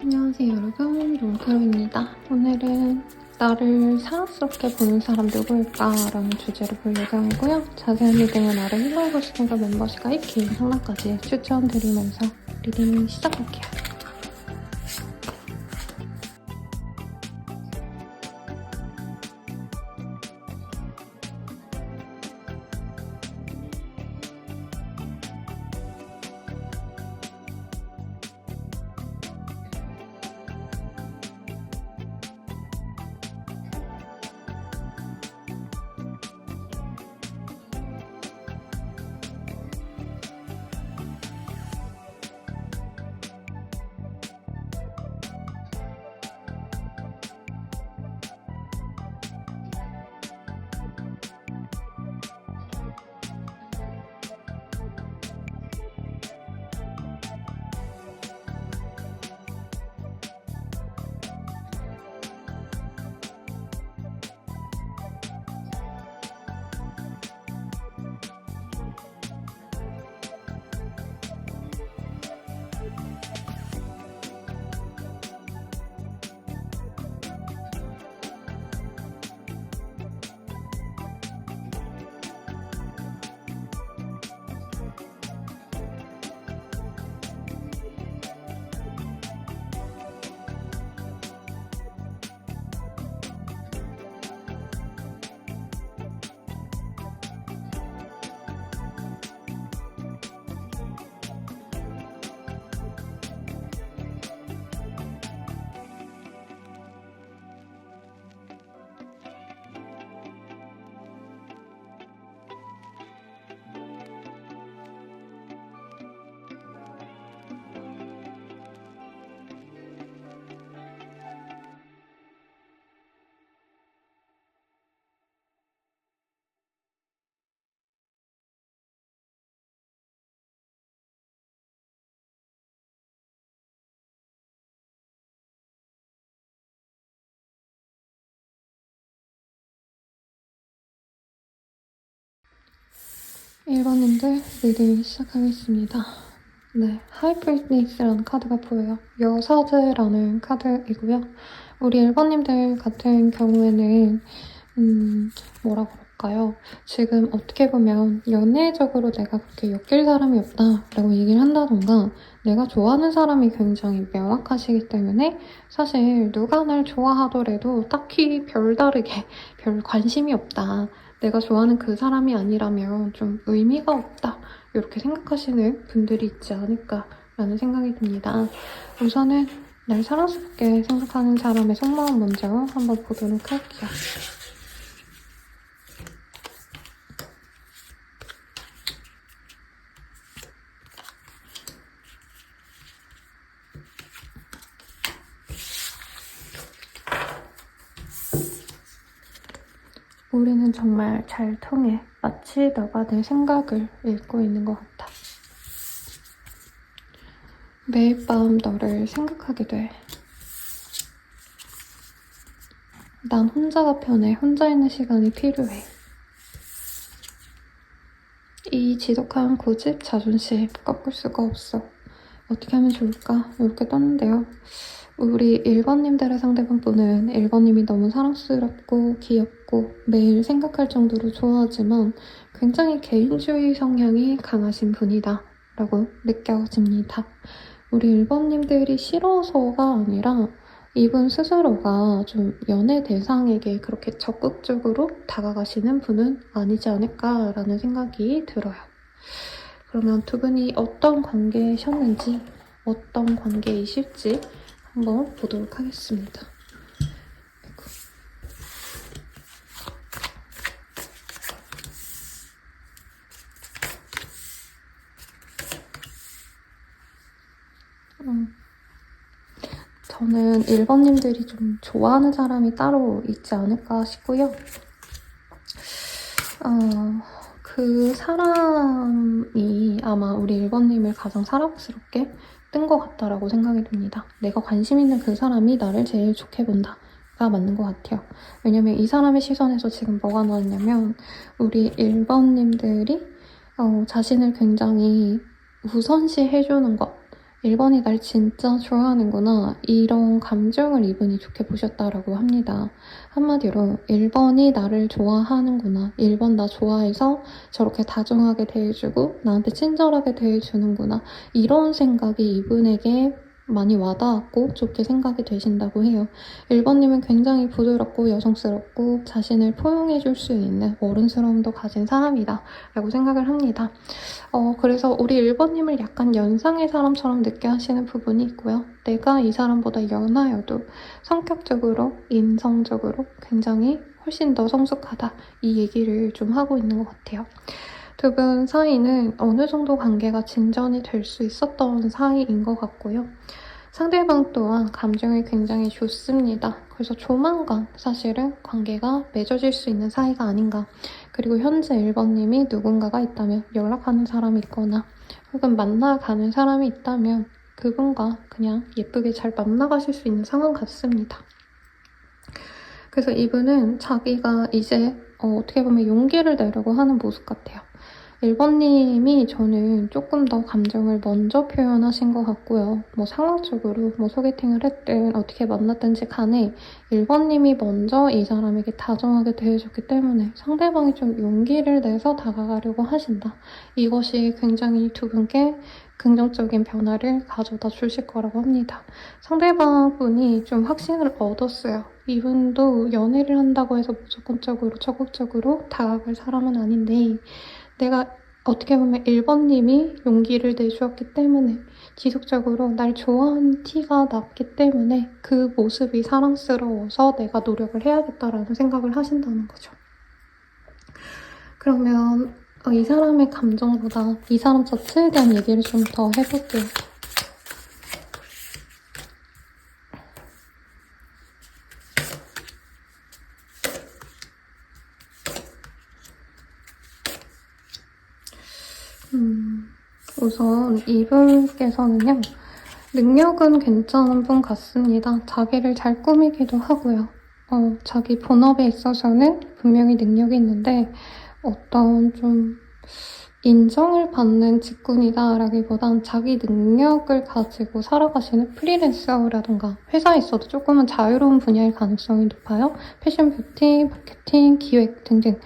안녕하세요 여러분, 롱크로입니다. 오늘은 나를 사랑스럽게 보는 사람 누구일까? 라는 주제로 볼 예정이고요. 자세한 리딩은 아래 힐러버스가 멤버십 가입, 개인 상담까지 추천드리면서 리딩 시작할게요. 일본인들 리딩 시작하겠습니다. 네, 하이프리니스라는 카드가 보여요. 여사제라는 카드이고요. 우리 1번님들 같은 경우에는 뭐라 그럴까요? 지금 어떻게 보면 연애적으로 내가 그렇게 엮일 사람이 없다라고 얘기를 한다던가 내가 좋아하는 사람이 굉장히 명확하시기 때문에 사실 누가 날 좋아하더라도 딱히 별다르게 별 관심이 없다. 내가 좋아하는 그 사람이 아니라면 좀 의미가 없다. 이렇게 생각하시는 분들이 있지 않을까라는 생각이 듭니다. 우선은 날 사랑스럽게 생각하는 사람의 속마음 먼저 한번 보도록 할게요. 우리는 정말 잘 통해. 마치 너가 내 생각을 읽고 있는 것 같아. 매일 밤 너를 생각하게 돼. 난 혼자가 편해. 혼자 있는 시간이 필요해. 이 지독한 고집, 자존심 꺾을 수가 없어. 어떻게 하면 좋을까? 이렇게 떴는데요. 우리 1번님들의 상대방분은 1번님이 너무 사랑스럽고 귀엽고 매일 생각할 정도로 좋아하지만 굉장히 개인주의 성향이 강하신 분이다 라고 느껴집니다. 우리 1번님들이 싫어서가 아니라 이분 스스로가 좀 연애 대상에게 그렇게 적극적으로 다가가시는 분은 아니지 않을까라는 생각이 들어요. 그러면 두 분이 어떤 관계셨는지, 어떤 관계이실지 한번 보도록 하겠습니다. 저는 1번님들이 좀 좋아하는 사람이 따로 있지 않을까 싶고요. 그 사람이 아마 우리 1번님을 가장 사랑스럽게 뜬 것 같다라고 생각이 듭니다. 내가 관심 있는 그 사람이 나를 제일 좋게 본다가 맞는 것 같아요. 왜냐면 이 사람의 시선에서 지금 뭐가 나왔냐면 우리 1번님들이 자신을 굉장히 우선시 해주는 것, 1번이 날 진짜 좋아하는구나. 이런 감정을 이분이 좋게 보셨다라고 합니다. 한마디로 1번이 나를 좋아하는구나. 1번 나 좋아해서 저렇게 다정하게 대해주고 나한테 친절하게 대해주는구나. 이런 생각이 이분에게 많이 와닿았고 좋게 생각이 되신다고 해요. 1번님은 굉장히 부드럽고 여성스럽고 자신을 포용해줄 수 있는 어른스러움도 가진 사람이다 라고 생각을 합니다. 그래서 우리 1번님을 약간 연상의 사람처럼 느껴 하시는 부분이 있고요. 내가 이 사람보다 연하여도 성격적으로, 인성적으로 굉장히 훨씬 더 성숙하다. 이 얘기를 좀 하고 있는 것 같아요. 두 분 사이는 어느 정도 관계가 진전이 될 수 있었던 사이인 것 같고요. 상대방 또한 감정이 굉장히 좋습니다. 그래서 조만간 사실은 관계가 맺어질 수 있는 사이가 아닌가. 그리고 현재 1번님이 누군가가 있다면 연락하는 사람이 있거나 혹은 만나가는 사람이 있다면 그분과 그냥 예쁘게 잘 만나가실 수 있는 상황 같습니다. 그래서 이분은 자기가 이제 어떻게 보면 용기를 내려고 하는 모습 같아요. 1번님이 저는 조금 더 감정을 먼저 표현하신 것 같고요. 뭐 상황적으로 뭐 소개팅을 했든 어떻게 만났든지 간에 1번님이 먼저 이 사람에게 다정하게 대해줬기 때문에 상대방이 좀 용기를 내서 다가가려고 하신다. 이것이 굉장히 두 분께 긍정적인 변화를 가져다 주실 거라고 합니다. 상대방 분이 좀 확신을 얻었어요. 이분도 연애를 한다고 해서 무조건적으로 적극적으로 다가갈 사람은 아닌데 내가 어떻게 보면 1번님이 용기를 내주었기 때문에 지속적으로 날 좋아하는 티가 났기 때문에 그 모습이 사랑스러워서 내가 노력을 해야겠다라는 생각을 하신다는 거죠. 그러면 이 사람의 감정보다 이 사람 자체에 대한 얘기를 좀 더 해볼게요. 우선 이분께서는요. 능력은 괜찮은 분 같습니다. 자기를 잘 꾸미기도 하고요. 자기 본업에 있어서는 분명히 능력이 있는데 어떤 좀 인정을 받는 직군이다라기보단 자기 능력을 가지고 살아가시는 프리랜서라던가 회사에 있어도 조금은 자유로운 분야일 가능성이 높아요. 패션, 뷰티, 마케팅, 기획 등등.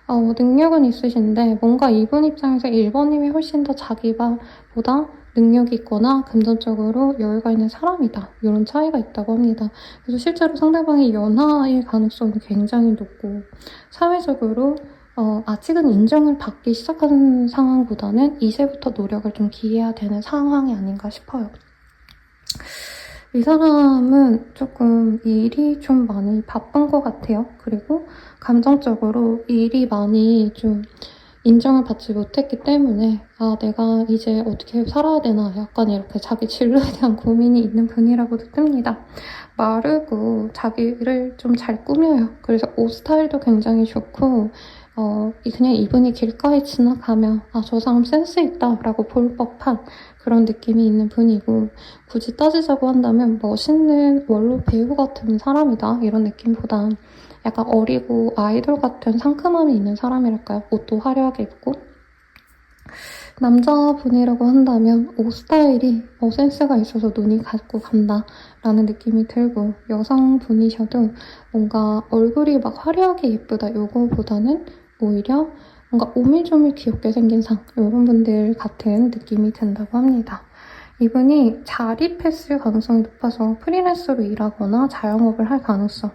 능력은 있으신데 뭔가 이분 입장에서 1번님이 훨씬 더 자기보다 능력이 있거나 금전적으로 여유가 있는 사람이다. 이런 차이가 있다고 합니다. 그래서 실제로 상대방이 연하일 가능성이 굉장히 높고 사회적으로 아직은 인정을 받기 시작하는 상황보다는 이제부터 노력을 좀 기해야 되는 상황이 아닌가 싶어요. 이 사람은 조금 일이 좀 많이 바쁜 것 같아요. 그리고 감정적으로 일이 많이 좀 인정을 받지 못했기 때문에 내가 이제 어떻게 살아야 되나 약간 이렇게 자기 진로에 대한 고민이 있는 분이라고도 뜹니다. 마르고 자기를 좀 잘 꾸며요. 그래서 옷 스타일도 굉장히 좋고 그냥 이분이 길가에 지나가면 저 사람 센스 있다 라고 볼 법한 그런 느낌이 있는 분이고 굳이 따지자고 한다면 멋있는 원로 배우 같은 사람이다 이런 느낌보단 약간 어리고 아이돌 같은 상큼함이 있는 사람이랄까요? 옷도 화려하게 입고 남자분이라고 한다면 옷 스타일이 센스가 있어서 눈이 가고 간다라는 느낌이 들고 여성분이셔도 뭔가 얼굴이 막 화려하게 예쁘다 요거보다는 오히려 뭔가 오밀조밀 귀엽게 생긴 상 이런 분들 같은 느낌이 든다고 합니다. 이분이 자립했을 가능성이 높아서 프리랜서로 일하거나 자영업을 할 가능성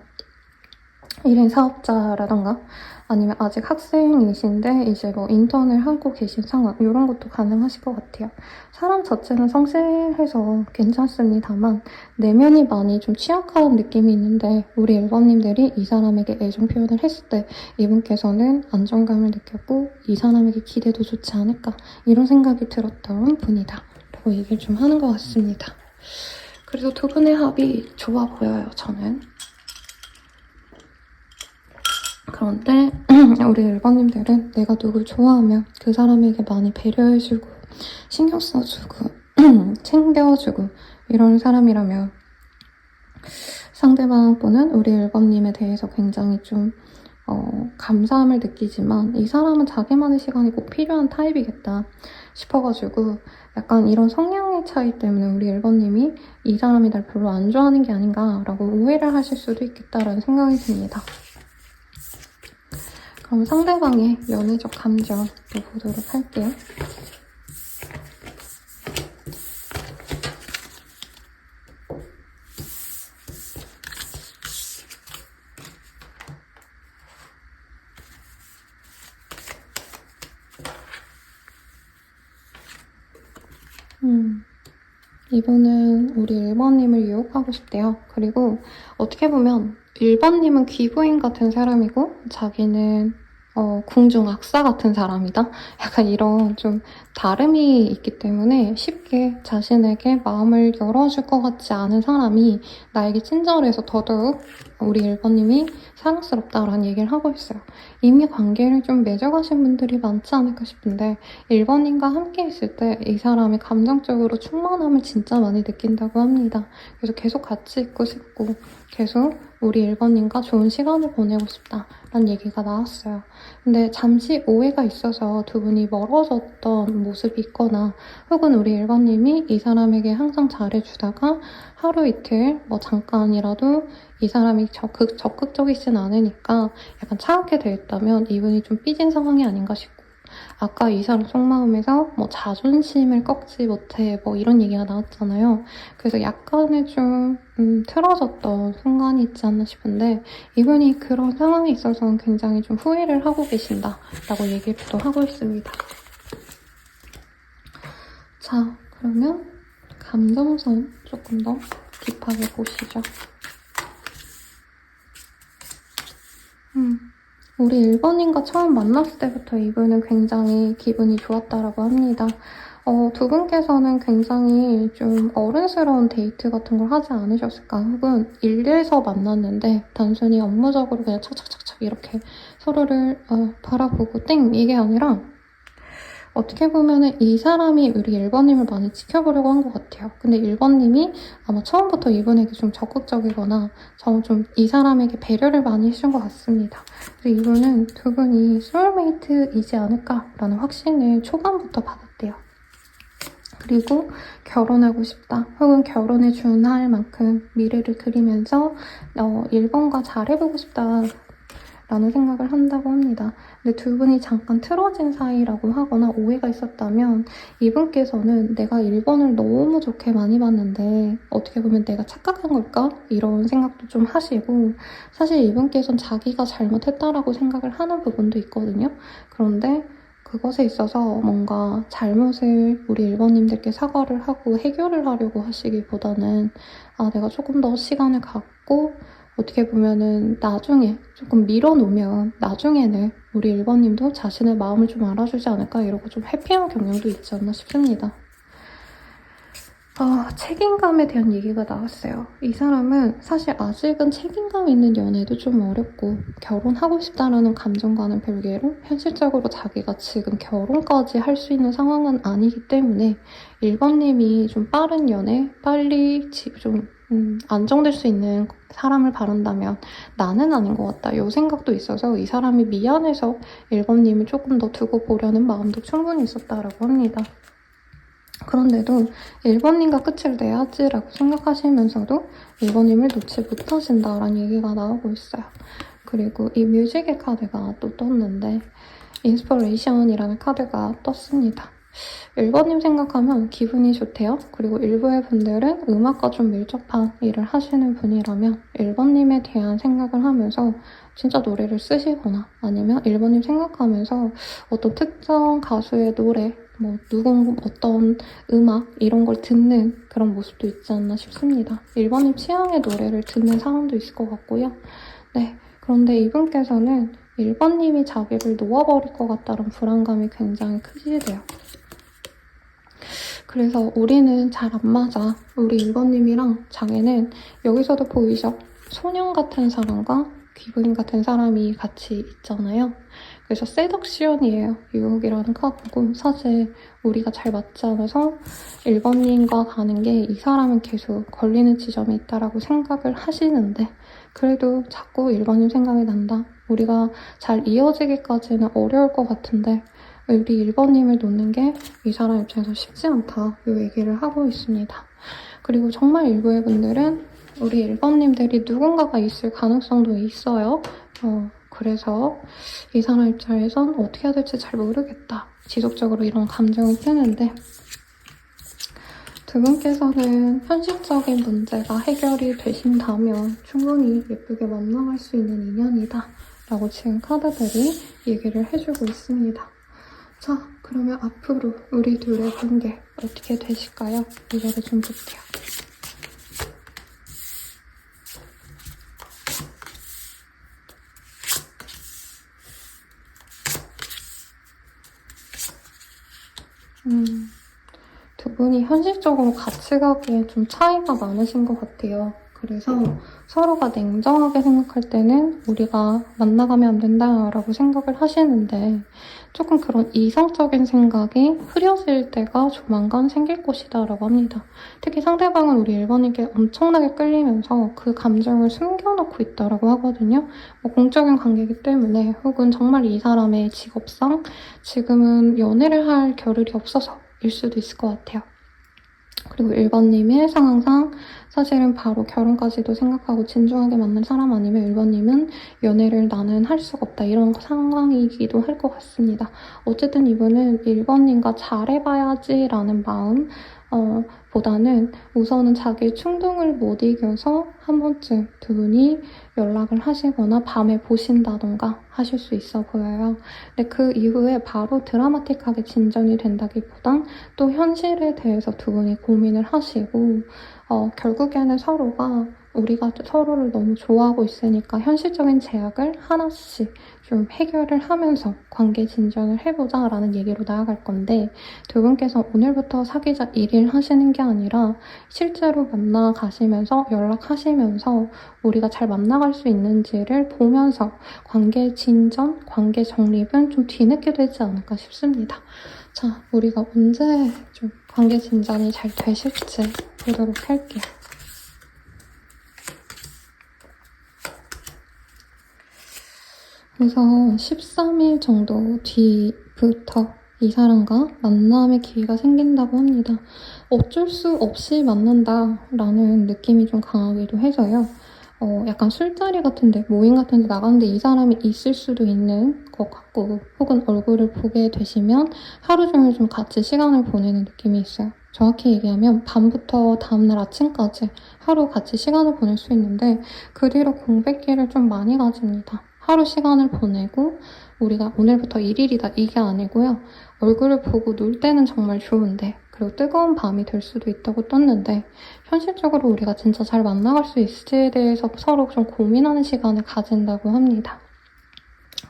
1인 사업자라던가 아니면 아직 학생이신데 이제 뭐 인턴을 하고 계신 상황 이런 것도 가능하실 것 같아요. 사람 자체는 성실해서 괜찮습니다만 내면이 많이 좀 취약한 느낌이 있는데 우리 1번님들이 이 사람에게 애정 표현을 했을 때 이분께서는 안정감을 느꼈고 이 사람에게 기대도 좋지 않을까 이런 생각이 들었던 분이다 라고 얘기를 좀 하는 것 같습니다. 그래서 두 분의 합이 좋아 보여요. 저는. 그런데 우리 1번님들은 내가 누굴 좋아하면 그 사람에게 많이 배려해주고 신경 써주고 챙겨주고 이런 사람이라면 상대방 분은 우리 1번님에 대해서 굉장히 좀 감사함을 느끼지만 이 사람은 자기만의 시간이 꼭 필요한 타입이겠다 싶어가지고 약간 이런 성향의 차이 때문에 우리 1번님이 이 사람이 날 별로 안 좋아하는 게 아닌가라고 오해를 하실 수도 있겠다라는 생각이 듭니다. 그럼 상대방의 연애적 감정을 보도록 할게요. 이분은 우리 1번님을 유혹하고 싶대요. 그리고 어떻게 보면 1번님은 귀부인 같은 사람이고 자기는 궁중 악사 같은 사람이다? 약간 이런 좀 다름이 있기 때문에 쉽게 자신에게 마음을 열어줄 것 같지 않은 사람이 나에게 친절해서 더더욱 우리 1번님이 사랑스럽다라는 얘기를 하고 있어요. 이미 관계를 좀 맺어가신 분들이 많지 않을까 싶은데 1번님과 함께 있을 때 이 사람이 감정적으로 충만함을 진짜 많이 느낀다고 합니다. 그래서 계속 같이 있고 싶고 계속 우리 1번님과 좋은 시간을 보내고 싶다라는 얘기가 나왔어요. 근데 잠시 오해가 있어서 두 분이 멀어졌던 모습이 있거나 혹은 우리 1번님이 이 사람에게 항상 잘해주다가 하루 이틀 뭐 잠깐이라도 이 사람이 적극적이진 않으니까 약간 차갑게 돼 있다면 이분이 좀 삐진 상황이 아닌가 싶고 아까 이 사람 속마음에서 뭐 자존심을 꺾지 못해 뭐 이런 얘기가 나왔잖아요. 그래서 약간의 좀 틀어졌던 순간이 있지 않나 싶은데 이분이 그런 상황에 있어서는 굉장히 좀 후회를 하고 계신다라고 얘기를 또 하고 있습니다. 자, 그러면 감정선 조금 더 딥하게 보시죠. 우리 1번님과 처음 만났을 때부터 이분은 굉장히 기분이 좋았다라고 합니다. 두 분께서는 굉장히 좀 어른스러운 데이트 같은 걸 하지 않으셨을까? 혹은 일에서 만났는데 단순히 업무적으로 그냥 착착착착 이렇게 서로를 바라보고 땡 이게 아니라 어떻게 보면은 이 사람이 우리 1번님을 많이 지켜보려고 한 것 같아요. 근데 1번님이 아마 처음부터 이분에게 좀 적극적이거나 좀 이 사람에게 배려를 많이 해준 것 같습니다. 그래서 이분은 두 분이 소울메이트이지 않을까라는 확신을 초반부터 받았대요. 그리고 결혼하고 싶다 혹은 결혼에 준할 만큼 미래를 그리면서 1번과 잘해보고 싶다 라는 생각을 한다고 합니다. 근데 두 분이 잠깐 틀어진 사이라고 하거나 오해가 있었다면 이분께서는 내가 1번을 너무 좋게 많이 봤는데 어떻게 보면 내가 착각한 걸까? 이런 생각도 좀 하시고 사실 이분께서는 자기가 잘못했다라고 생각을 하는 부분도 있거든요. 그런데 그것에 있어서 뭔가 잘못을 우리 1번님들께 사과를 하고 해결을 하려고 하시기보다는 내가 조금 더 시간을 갖고 어떻게 보면은 나중에 조금 밀어놓으면 나중에는 우리 1번님도 자신의 마음을 좀 알아주지 않을까 이러고 좀 회피한 경향도 있지 않나 싶습니다. 책임감에 대한 얘기가 나왔어요. 이 사람은 사실 아직은 책임감 있는 연애도 좀 어렵고 결혼하고 싶다라는 감정과는 별개로 현실적으로 자기가 지금 결혼까지 할 수 있는 상황은 아니기 때문에 1번님이 좀 빠른 연애, 빨리 좀 안정될 수 있는 사람을 바란다면 나는 아닌 것 같다. 이 생각도 있어서 이 사람이 미안해서 1번님을 조금 더 두고 보려는 마음도 충분히 있었다라고 합니다. 그런데도 1번님과 끝을 내야지라고 생각하시면서도 1번님을 놓지 못하신다라는 얘기가 나오고 있어요. 그리고 이 뮤직의 카드가 또 떴는데 인스퍼레이션이라는 카드가 떴습니다. 1번님 생각하면 기분이 좋대요. 그리고 일부의 분들은 음악과 좀 밀접한 일을 하시는 분이라면 1번님에 대한 생각을 하면서 진짜 노래를 쓰시거나 아니면 1번님 생각하면서 어떤 특정 가수의 노래, 어떤 음악 이런 걸 듣는 그런 모습도 있지 않나 싶습니다. 1번님 취향의 노래를 듣는 사람도 있을 것 같고요. 네, 그런데 이분께서는 1번님이 자기를 놓아버릴 것 같다는 불안감이 굉장히 크시대요. 그래서 우리는 잘 안 맞아. 우리 1번님이랑 자기는 여기서도 보이죠? 소년 같은 사람과 귀부인 같은 사람이 같이 있잖아요. 그래서 세덕시언이에요. 유혹이라는 카드고 사실 우리가 잘 맞지 않아서 1번님과 가는 게 이 사람은 계속 걸리는 지점이 있다라고 생각을 하시는데 그래도 자꾸 1번님 생각이 난다. 우리가 잘 이어지기까지는 어려울 것 같은데 우리 1번님을 놓는 게 이 사람 입장에서 쉽지 않다. 이 얘기를 하고 있습니다. 그리고 정말 일부의 분들은 우리 1번님들이 누군가가 있을 가능성도 있어요. 그래서 이 사람 입장에선 어떻게 해야 될지 잘 모르겠다. 지속적으로 이런 감정이 뜨는데 두 분께서는 현실적인 문제가 해결이 되신다면 충분히 예쁘게 만나갈 수 있는 인연이다 라고 지금 카드들이 얘기를 해주고 있습니다. 자, 그러면 앞으로 우리 둘의 관계 어떻게 되실까요? 이거를 좀 볼게요. 두 분이 현실적으로 같이 가기에 좀 차이가 많으신 것 같아요. 그래서 서로가 냉정하게 생각할 때는 우리가 만나가면 안 된다라고 생각을 하시는데 조금 그런 이성적인 생각이 흐려질 때가 조만간 생길 것이다 라고 합니다. 특히 상대방은 우리 1번님께 엄청나게 끌리면서 그 감정을 숨겨놓고 있다라고 하거든요. 공적인 관계이기 때문에 혹은 정말 이 사람의 직업상 지금은 연애를 할 겨를이 없어서일 수도 있을 것 같아요. 그리고 1번님의 상황상 사실은 바로 결혼까지도 생각하고 진중하게 만날 사람 아니면 1번님은 연애를 나는 할 수가 없다 이런 상황이기도 할 것 같습니다. 어쨌든 이분은 1번님과 잘해봐야지라는 마음 보다는 우선은 자기 충동을 못 이겨서 한 번쯤 두 분이 연락을 하시거나 밤에 보신다던가 하실 수 있어 보여요. 근데 그 이후에 바로 드라마틱하게 진전이 된다기보단 또 현실에 대해서 두 분이 고민을 하시고 결국에는 서로가 우리가 서로를 너무 좋아하고 있으니까 현실적인 제약을 하나씩 좀 해결을 하면서 관계 진전을 해보자라는 얘기로 나아갈 건데 두 분께서 오늘부터 사귀자 1일 하시는 게 아니라 실제로 만나가시면서 연락하시면서 우리가 잘 만나갈 수 있는지를 보면서 관계 진전, 관계 정립은 좀 뒤늦게 되지 않을까 싶습니다. 자, 우리가 언제 좀 관계 진전이 잘 되실지 보도록 할게요. 그래서 13일 정도 뒤부터 이 사람과 만남의 기회가 생긴다고 합니다. 어쩔 수 없이 만난다라는 느낌이 좀 강하기도 해서요. 약간 술자리 같은데, 모임 같은데 나갔는데 이 사람이 있을 수도 있는 것 같고, 혹은 얼굴을 보게 되시면 하루 종일 좀 같이 시간을 보내는 느낌이 있어요. 정확히 얘기하면 밤부터 다음날 아침까지 하루 같이 시간을 보낼 수 있는데 그 뒤로 공백기를 좀 많이 가집니다. 하루 시간을 보내고 우리가 오늘부터 1일이다 이게 아니고요. 얼굴을 보고 놀 때는 정말 좋은데 그리고 뜨거운 밤이 될 수도 있다고 떴는데 현실적으로 우리가 진짜 잘 만나갈 수 있을지에 대해서 서로 좀 고민하는 시간을 가진다고 합니다.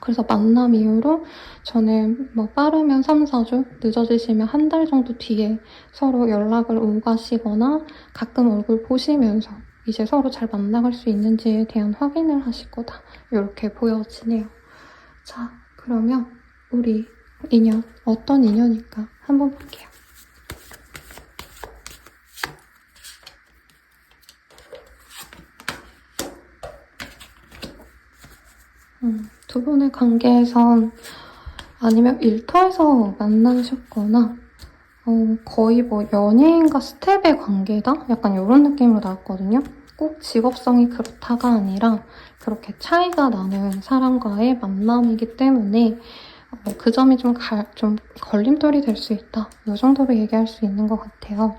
그래서 만남 이후로 저는 빠르면 3, 4주, 늦어지시면 한 달 정도 뒤에 서로 연락을 오가시거나 가끔 얼굴 보시면서 이제 서로 잘 만나갈 수 있는지에 대한 확인을 하실 거다. 이렇게 보여지네요. 자, 그러면 우리 인연, 어떤 인연일까 한번 볼게요. 두 분의 관계에선 아니면 일터에서 만나셨거나 거의 연예인과 스텝의 관계다? 약간 이런 느낌으로 나왔거든요. 꼭 직업성이 그렇다가 아니라 그렇게 차이가 나는 사람과의 만남이기 때문에 그 점이 좀 걸림돌이 될 수 있다. 이 정도로 얘기할 수 있는 것 같아요.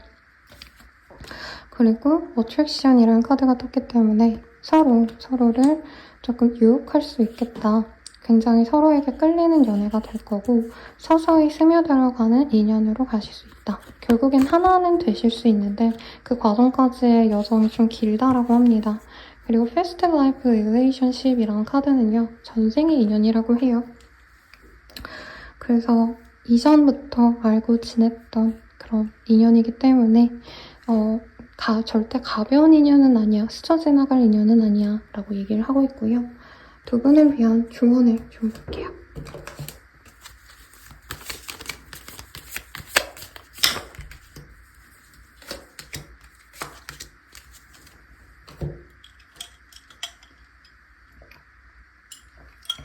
그리고 어트랙션이라는 카드가 떴기 때문에 서로를 조금 유혹할 수 있겠다. 굉장히 서로에게 끌리는 연애가 될 거고 서서히 스며들어가는 인연으로 가실 수 있다. 결국엔 하나는 되실 수 있는데 그 과정까지의 여정이 좀 길다라고 합니다. 그리고 Fast Life Relationship이라는 카드는요. 전생의 인연이라고 해요. 그래서 이전부터 알고 지냈던 그런 인연이기 때문에 절대 가벼운 인연은 아니야, 스쳐 지나갈 인연은 아니야 라고 얘기를 하고 있고요. 두 분을 위한 조언을 좀 볼게요.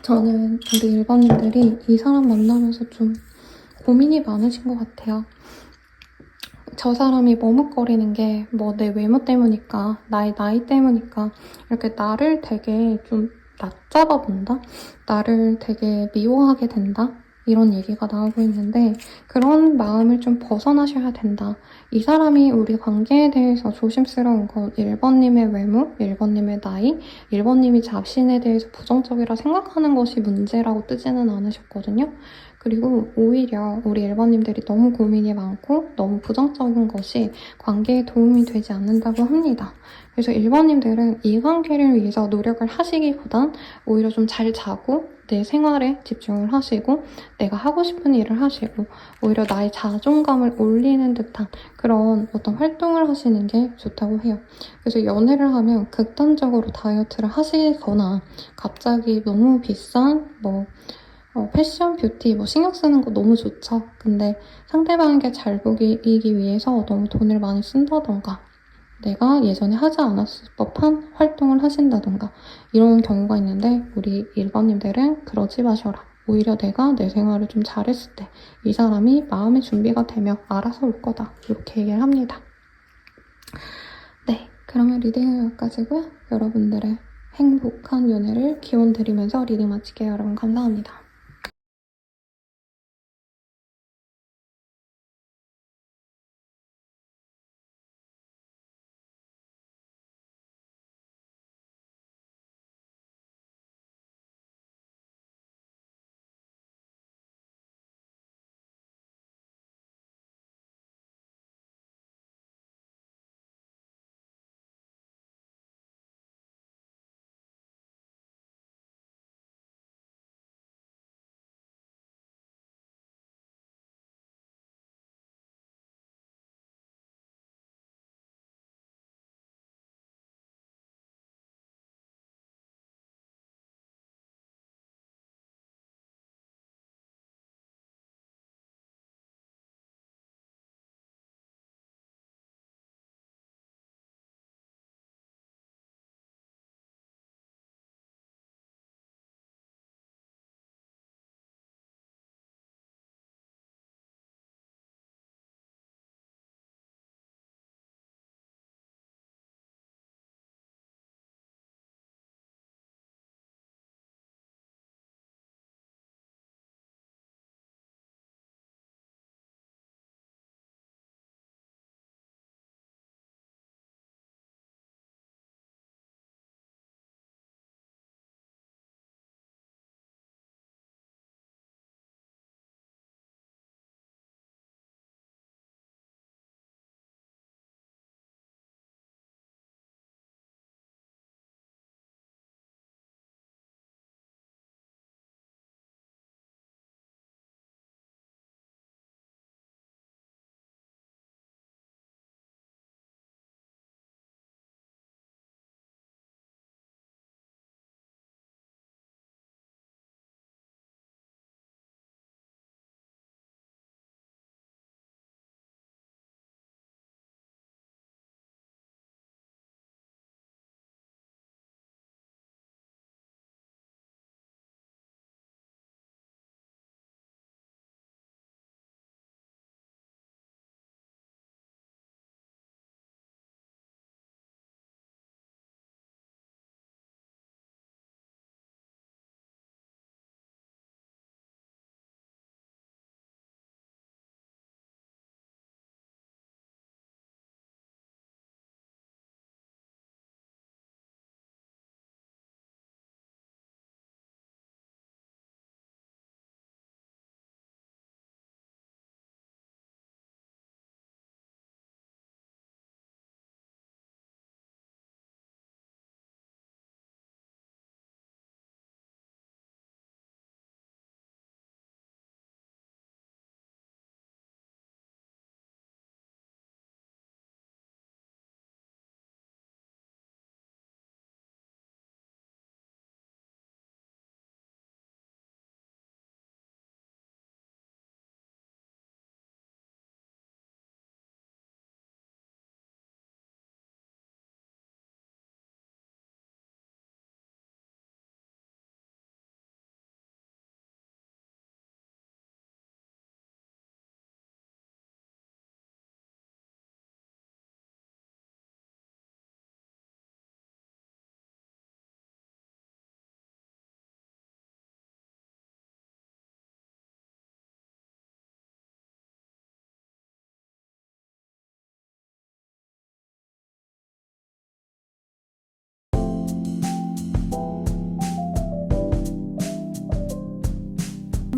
저는 우리 1번님들이 이 사람 만나면서 좀 고민이 많으신 것 같아요. 저 사람이 머뭇거리는 게 뭐 내 외모 때문일까, 나의 나이 때문일까, 이렇게 나를 되게 좀 낮잡아 본다? 나를 되게 미워하게 된다? 이런 얘기가 나오고 있는데 그런 마음을 좀 벗어나셔야 된다. 이 사람이 우리 관계에 대해서 조심스러운 건 1번님의 외모, 1번님의 나이, 1번님이 자신에 대해서 부정적이라 생각하는 것이 문제라고 뜨지는 않으셨거든요. 그리고 오히려 우리 1번님들이 너무 고민이 많고 너무 부정적인 것이 관계에 도움이 되지 않는다고 합니다. 그래서 1번님들은 이 관계를 위해서 노력을 하시기보단 오히려 좀 잘 자고 내 생활에 집중을 하시고 내가 하고 싶은 일을 하시고 오히려 나의 자존감을 올리는 듯한 그런 어떤 활동을 하시는 게 좋다고 해요. 그래서 연애를 하면 극단적으로 다이어트를 하시거나 갑자기 너무 비싼 패션, 뷰티 신경 쓰는 거 너무 좋죠. 근데 상대방에게 잘 보이기 위해서 너무 돈을 많이 쓴다던가 내가 예전에 하지 않았을 법한 활동을 하신다던가 이런 경우가 있는데 우리 1번님들은 그러지 마셔라. 오히려 내가 내 생활을 좀 잘했을 때 이 사람이 마음의 준비가 되면 알아서 올 거다. 이렇게 얘기를 합니다. 네, 그러면 리딩은 여기까지고요. 여러분들의 행복한 연애를 기원드리면서 리딩 마칠게요. 여러분 감사합니다.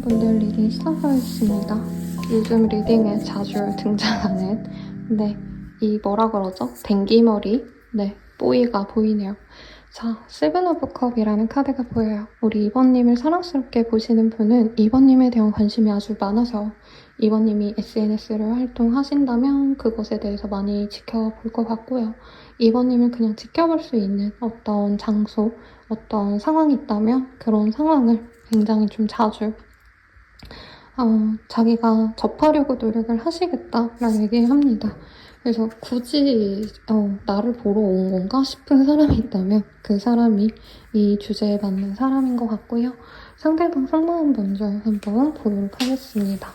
분들 리딩 시작하겠습니다. 요즘 리딩에 자주 등장하는 이 뭐라 그러죠? 댕기머리 뽀이가 보이네요. 자, 세븐 오브 컵이라는 카드가 보여요. 우리 이번님을 사랑스럽게 보시는 분은 이번님에 대한 관심이 아주 많아서 이번님이 SNS를 활동하신다면 그것에 대해서 많이 지켜볼 것 같고요. 이번님을 그냥 지켜볼 수 있는 어떤 장소, 어떤 상황이 있다면 그런 상황을 굉장히 좀 자주 자기가 접하려고 노력을 하시겠다라는 얘기를 합니다. 그래서 굳이 나를 보러 온 건가 싶은 사람이 있다면 그 사람이 이 주제에 맞는 사람인 것 같고요. 상대방 속마음 먼저 한번 보도록 하겠습니다.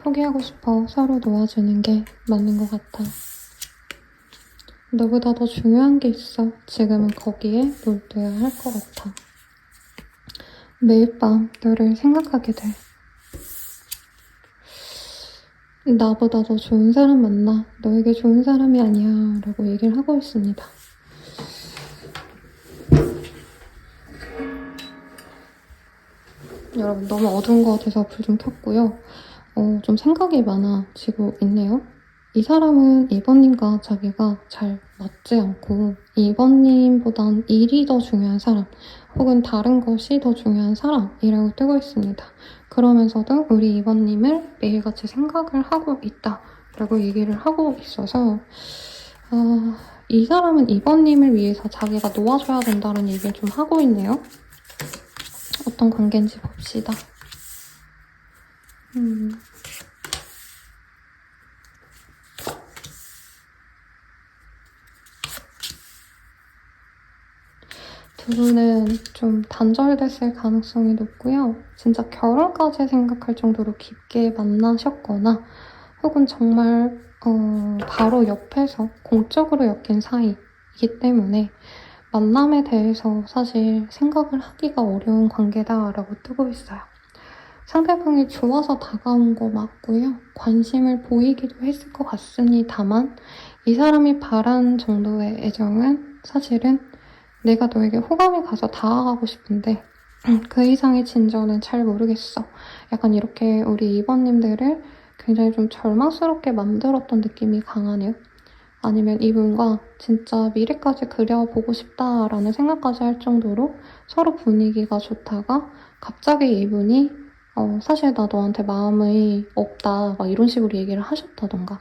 포기하고 싶어 서로 놓아주는 게 맞는 것 같아. 너보다 더 중요한 게 있어. 지금은 거기에 몰두해야 할 것 같아. 매일 밤 너를 생각하게 돼. 나보다 더 좋은 사람 만나. 너에게 좋은 사람이 아니야. 라고 얘기를 하고 있습니다. 여러분 너무 어두운 것 같아서 불 좀 켰고요. 좀 생각이 많아지고 있네요. 이 사람은 2번님과 자기가 잘 맞지 않고 2번님보단 일이 더 중요한 사람 혹은 다른 것이 더 중요한 사람이라고 뜨고 있습니다. 그러면서도 우리 2번님을 매일같이 생각을 하고 있다라고 얘기를 하고 있어서 이 사람은 2번님을 위해서 자기가 놓아줘야 된다는 얘기를 좀 하고 있네요. 어떤 관계인지 봅시다. 두 분은 좀 단절됐을 가능성이 높고요. 진짜 결혼까지 생각할 정도로 깊게 만나셨거나 혹은 정말 바로 옆에서 공적으로 엮인 사이이기 때문에 만남에 대해서 사실 생각을 하기가 어려운 관계다라고 뜨고 있어요. 상대방이 좋아서 다가온 거 맞고요. 관심을 보이기도 했을 것 같습니다만 이 사람이 바란 정도의 애정은 사실은 내가 너에게 호감이 가서 다가가고 싶은데 그 이상의 진전은 잘 모르겠어. 약간 이렇게 우리 2번님들을 굉장히 좀 절망스럽게 만들었던 느낌이 강하네요. 아니면 이분과 진짜 미래까지 그려보고 싶다라는 생각까지 할 정도로 서로 분위기가 좋다가 갑자기 이분이 사실 나 너한테 마음이 없다 막 이런 식으로 얘기를 하셨다던가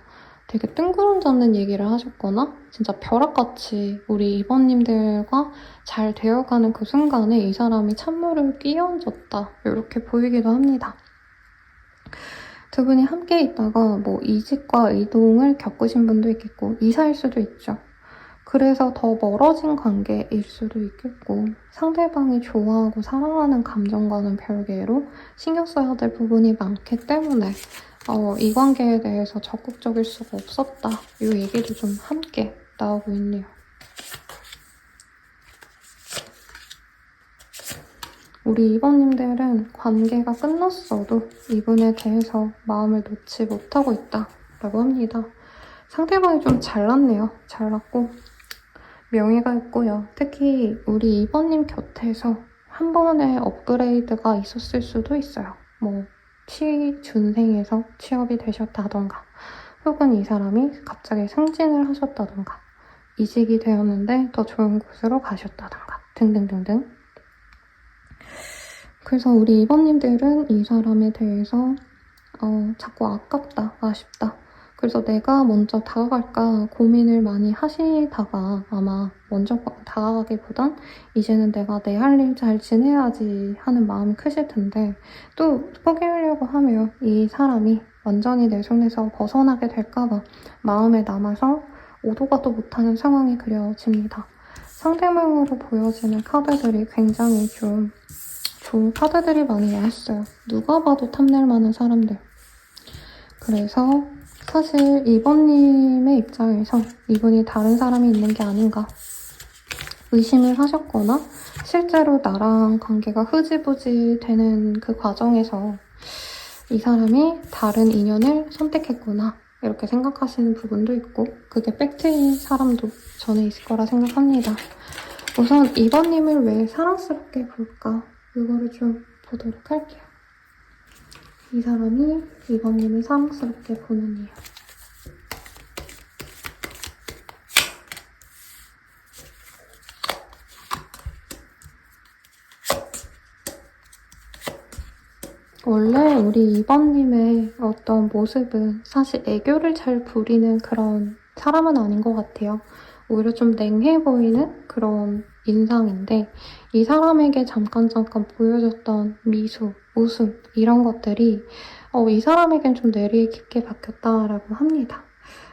되게 뜬구름 잡는 얘기를 하셨거나 진짜 벼락같이 우리 이번님들과 잘 되어가는 그 순간에 이 사람이 찬물을 끼얹었다 이렇게 보이기도 합니다. 두 분이 함께 있다가 뭐 이직과 이동을 겪으신 분도 있겠고 이사일 수도 있죠. 그래서 더 멀어진 관계일 수도 있겠고 상대방이 좋아하고 사랑하는 감정과는 별개로 신경 써야 될 부분이 많기 때문에 이 관계에 대해서 적극적일 수가 없었다. 이 얘기도 좀 함께 나오고 있네요. 우리 이번님들은 관계가 끝났어도 이분에 대해서 마음을 놓지 못하고 있다라고 합니다. 상대방이 좀 잘났네요. 잘났고 명예가 있고요. 특히 우리 이번님 곁에서 한 번의 업그레이드가 있었을 수도 있어요. 뭐 취준생에서 취업이 되셨다던가 혹은 이 사람이 갑자기 승진을 하셨다던가 이직이 되었는데 더 좋은 곳으로 가셨다던가 등등등등. 그래서 우리 이번님들은 이 사람에 대해서 자꾸 아깝다, 아쉽다. 그래서 내가 먼저 다가갈까 고민을 많이 하시다가 아마 먼저 다가가기보단 이제는 내가 내 할 일 잘 지내야지 하는 마음이 크실 텐데 또 포기하려고 하면 이 사람이 완전히 내 손에서 벗어나게 될까봐 마음에 남아서 오도 가도 못하는 상황이 그려집니다. 상대방으로 보여지는 카드들이 굉장히 좀 좋은 카드들이 많이 나왔어요. 누가 봐도 탐낼 만한 사람들. 그래서 사실 이번님의 입장에서 이분이 다른 사람이 있는 게 아닌가. 의심을 하셨거나 실제로 나랑 관계가 흐지부지 되는 그 과정에서 이 사람이 다른 인연을 선택했구나 이렇게 생각하시는 부분도 있고 그게 팩트인 사람도 저는 있을 거라 생각합니다. 우선 2번님을 왜 사랑스럽게 볼까? 이거를 좀 보도록 할게요. 이 사람이 2번님을 사랑스럽게 보는 이유. 원래 우리 2번님의 어떤 모습은 사실 애교를 잘 부리는 그런 사람은 아닌 것 같아요. 오히려 좀 냉해 보이는 그런 인상인데 이 사람에게 잠깐 보여줬던 미소, 웃음 이런 것들이 이 사람에겐 좀 뇌리에 깊게 박혔다라고 합니다.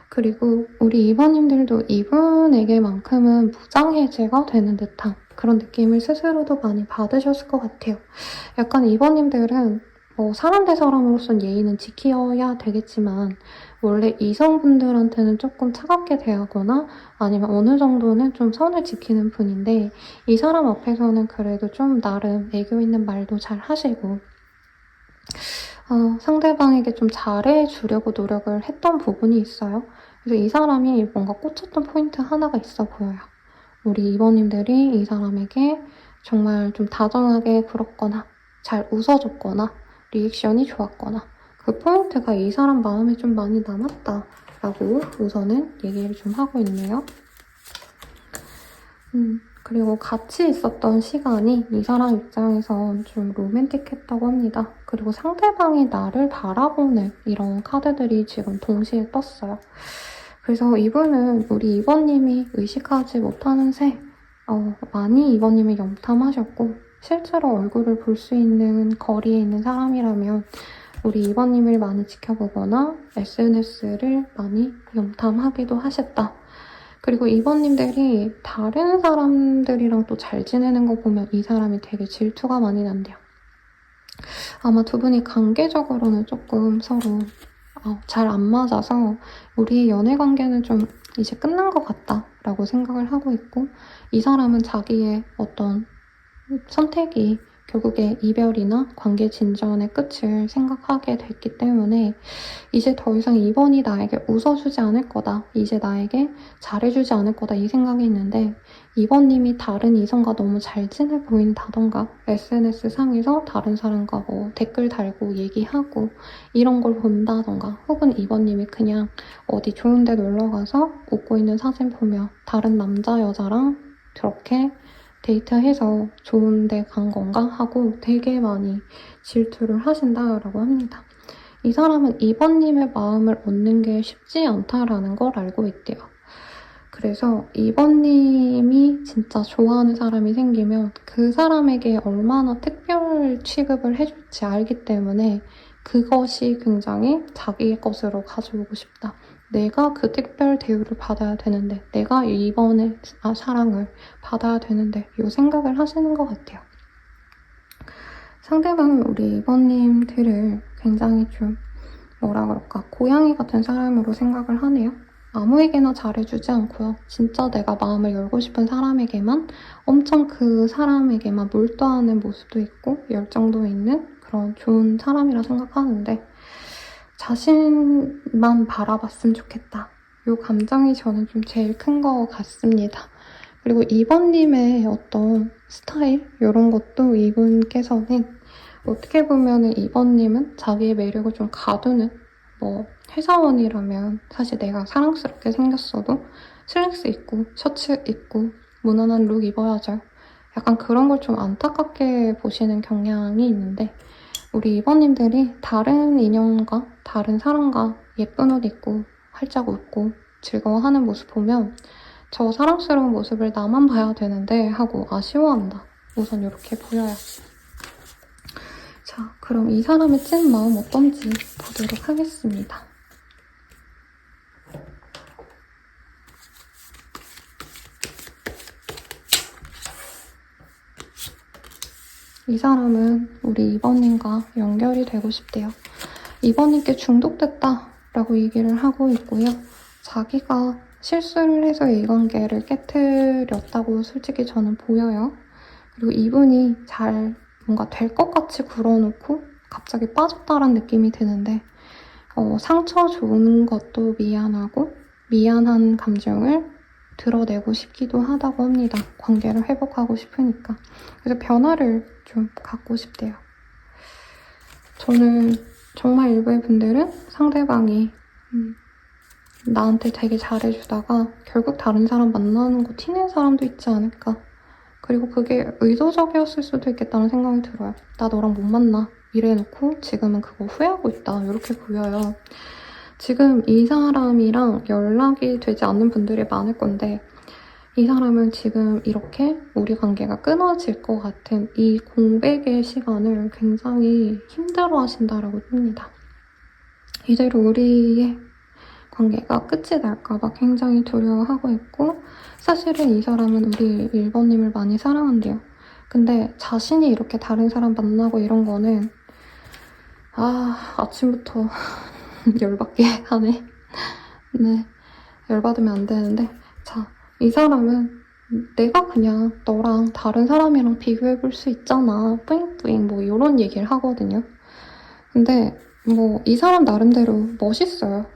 그리고 우리 2번님들도 이분에게만큼은 무장해제가 되는 듯한 그런 느낌을 스스로도 많이 받으셨을 것 같아요. 약간 2번님들은 사람 대 사람으로선 예의는 지켜야 되겠지만 원래 이성분들한테는 조금 차갑게 대하거나 아니면 어느 정도는 좀 선을 지키는 분인데 이 사람 앞에서는 그래도 좀 나름 애교 있는 말도 잘 하시고 상대방에게 좀 잘해주려고 노력을 했던 부분이 있어요. 그래서 이 사람이 뭔가 꽂혔던 포인트 하나가 있어 보여요. 우리 2번님들이 이 사람에게 정말 좀 다정하게 굴었거나 잘 웃어줬거나 리액션이 좋았거나 그 포인트가 이 사람 마음에 좀 많이 남았다라고 우선은 얘기를 좀 하고 있네요. 그리고 같이 있었던 시간이 이 사람 입장에선 좀 로맨틱했다고 합니다. 그리고 상대방이 나를 바라보는 이런 카드들이 지금 동시에 떴어요. 그래서 이분은 우리 2번님이 의식하지 못하는 새 많이 2번님을 염탐하셨고 실제로 얼굴을 볼 수 있는 거리에 있는 사람이라면 우리 2번님을 많이 지켜보거나 SNS를 많이 염탐하기도 하셨다. 그리고 2번님들이 다른 사람들이랑 또 잘 지내는 거 보면 이 사람이 되게 질투가 많이 난대요. 아마 두 분이 관계적으로는 조금 서로 잘 안 맞아서 우리 연애 관계는 좀 이제 끝난 것 같다라고 생각을 하고 있고 이 사람은 자기의 어떤 선택이 결국에 이별이나 관계 진전의 끝을 생각하게 됐기 때문에 이제 더 이상 2번이 나에게 웃어주지 않을 거다. 이제 나에게 잘해주지 않을 거다. 이 생각이 있는데 2번님이 다른 이성과 너무 잘 지내 보인다던가 SNS 상에서 다른 사람과 뭐 댓글 달고 얘기하고 이런 걸 본다던가 혹은 2번님이 그냥 어디 좋은 데 놀러가서 웃고 있는 사진 보며 다른 남자 여자랑 그렇게 데이트해서 좋은 데 간 건가 하고 되게 많이 질투를 하신다라고 합니다. 이 사람은 2번님의 마음을 얻는 게 쉽지 않다라는 걸 알고 있대요. 그래서 2번님이 진짜 좋아하는 사람이 생기면 그 사람에게 얼마나 특별 취급을 해줄지 알기 때문에 그것이 굉장히 자기의 것으로 가져오고 싶다. 내가 그 특별 대우를 받아야 되는데 내가 이번에 사랑을 받아야 되는데 이 생각을 하시는 것 같아요. 상대방은 우리 2번님들을 굉장히 좀 뭐라 그럴까 고양이 같은 사람으로 생각을 하네요. 아무에게나 잘해주지 않고요. 진짜 내가 마음을 열고 싶은 사람에게만 엄청 그 사람에게만 몰두하는 모습도 있고 열정도 있는 그런 좋은 사람이라 생각하는데 자신만 바라봤으면 좋겠다. 이 감정이 저는 좀 제일 큰 것 같습니다. 그리고 2번님의 어떤 스타일 이런 것도 이분께서는 어떻게 보면은 2번님은 자기의 매력을 좀 가두는 뭐 회사원이라면 사실 내가 사랑스럽게 생겼어도 슬랙스 입고 셔츠 입고 무난한 룩 입어야죠. 약간 그런 걸 좀 안타깝게 보시는 경향이 있는데 우리 2번님들이 다른 인연과 다른 사람과 예쁜 옷 입고 활짝 웃고 즐거워하는 모습 보면 저 사랑스러운 모습을 나만 봐야 되는데 하고 아쉬워한다. 우선 이렇게 보여요. 자, 그럼 이 사람의 찐 마음 어떤지 보도록 하겠습니다. 이 사람은 우리 2번님과 연결이 되고 싶대요. 2번님께 중독됐다라고 얘기를 하고 있고요. 자기가 실수를 해서 이 관계를 깨트렸다고 솔직히 저는 보여요. 그리고 이분이 잘 뭔가 될 것 같이 굴어놓고 갑자기 빠졌다는 느낌이 드는데 상처 주는 것도 미안하고 미안한 감정을 드러내고 싶기도 하다고 합니다. 관계를 회복하고 싶으니까. 그래서 변화를 좀 갖고 싶대요. 저는 정말 일부의 분들은 상대방이 나한테 되게 잘해주다가 결국 다른 사람 만나는 거 티낸 사람도 있지 않을까. 그리고 그게 의도적이었을 수도 있겠다는 생각이 들어요. 나 너랑 못 만나 이래놓고 지금은 그거 후회하고 있다 이렇게 보여요. 지금 이 사람이랑 연락이 되지 않는 분들이 많을 건데 이 사람은 지금 이렇게 우리 관계가 끊어질 것 같은 이 공백의 시간을 굉장히 힘들어하신다라고 합니다. 이대로 우리의 관계가 끝이 날까봐 굉장히 두려워하고 있고 사실은 이 사람은 우리 1번님을 많이 사랑한대요. 근데 자신이 이렇게 다른 사람 만나고 이런 거는 아침부터 열받게 하네. 네, 열받으면 안 되는데 자, 이 사람은 내가 그냥 너랑 다른 사람이랑 비교해볼 수 있잖아. 뿌잉뿌잉 뭐 이런 얘기를 하거든요. 근데 뭐 이 사람 나름대로 멋있어요.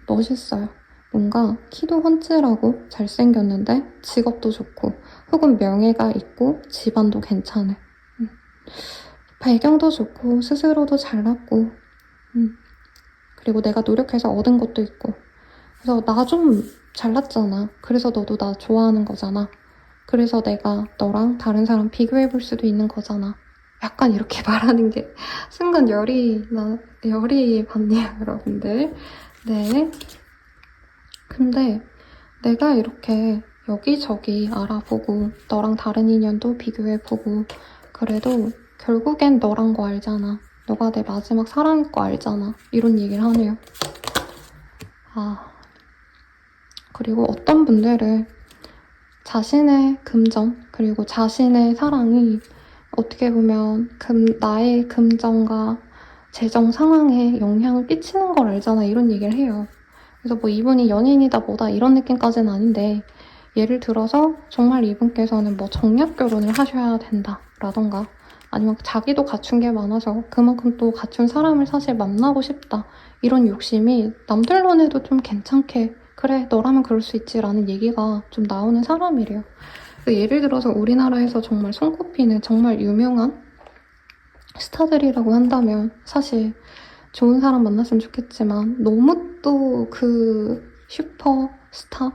멋있어요. 뭔가 키도 훤칠하고 잘생겼는데 직업도 좋고 혹은 명예가 있고 집안도 괜찮은 배경도 좋고 스스로도 잘났고 그리고 내가 노력해서 얻은 것도 있고 그래서 나 좀 잘났잖아. 그래서 너도 나 좋아하는 거잖아. 그래서 내가 너랑 다른 사람 비교해볼 수도 있는 거잖아. 약간 이렇게 말하는 게 순간 열이 받네요, 여러분들. 네. 근데 내가 이렇게 여기저기 알아보고 너랑 다른 인연도 비교해보고 그래도 결국엔 너란 거 알잖아. 너가 내 마지막 사랑일 거 알잖아. 이런 얘기를 하네요. 그리고 어떤 분들은 자신의 금전 그리고 자신의 사랑이 어떻게 보면 나의 금전과 재정 상황에 영향을 끼치는 걸 알잖아. 이런 얘기를 해요. 그래서 뭐 이분이 연인이다 뭐다 이런 느낌까지는 아닌데 예를 들어서 정말 이분께서는 뭐 정략 결혼을 하셔야 된다라던가 아니면 자기도 갖춘 게 많아서 그만큼 또 갖춘 사람을 사실 만나고 싶다 이런 욕심이 남들 눈에도 좀 괜찮게 그래 너라면 그럴 수 있지라는 얘기가 좀 나오는 사람이래요. 예를 들어서 우리나라에서 정말 손꼽히는 정말 유명한 스타들이라고 한다면 사실 좋은 사람 만났으면 좋겠지만 너무 또 그 슈퍼스타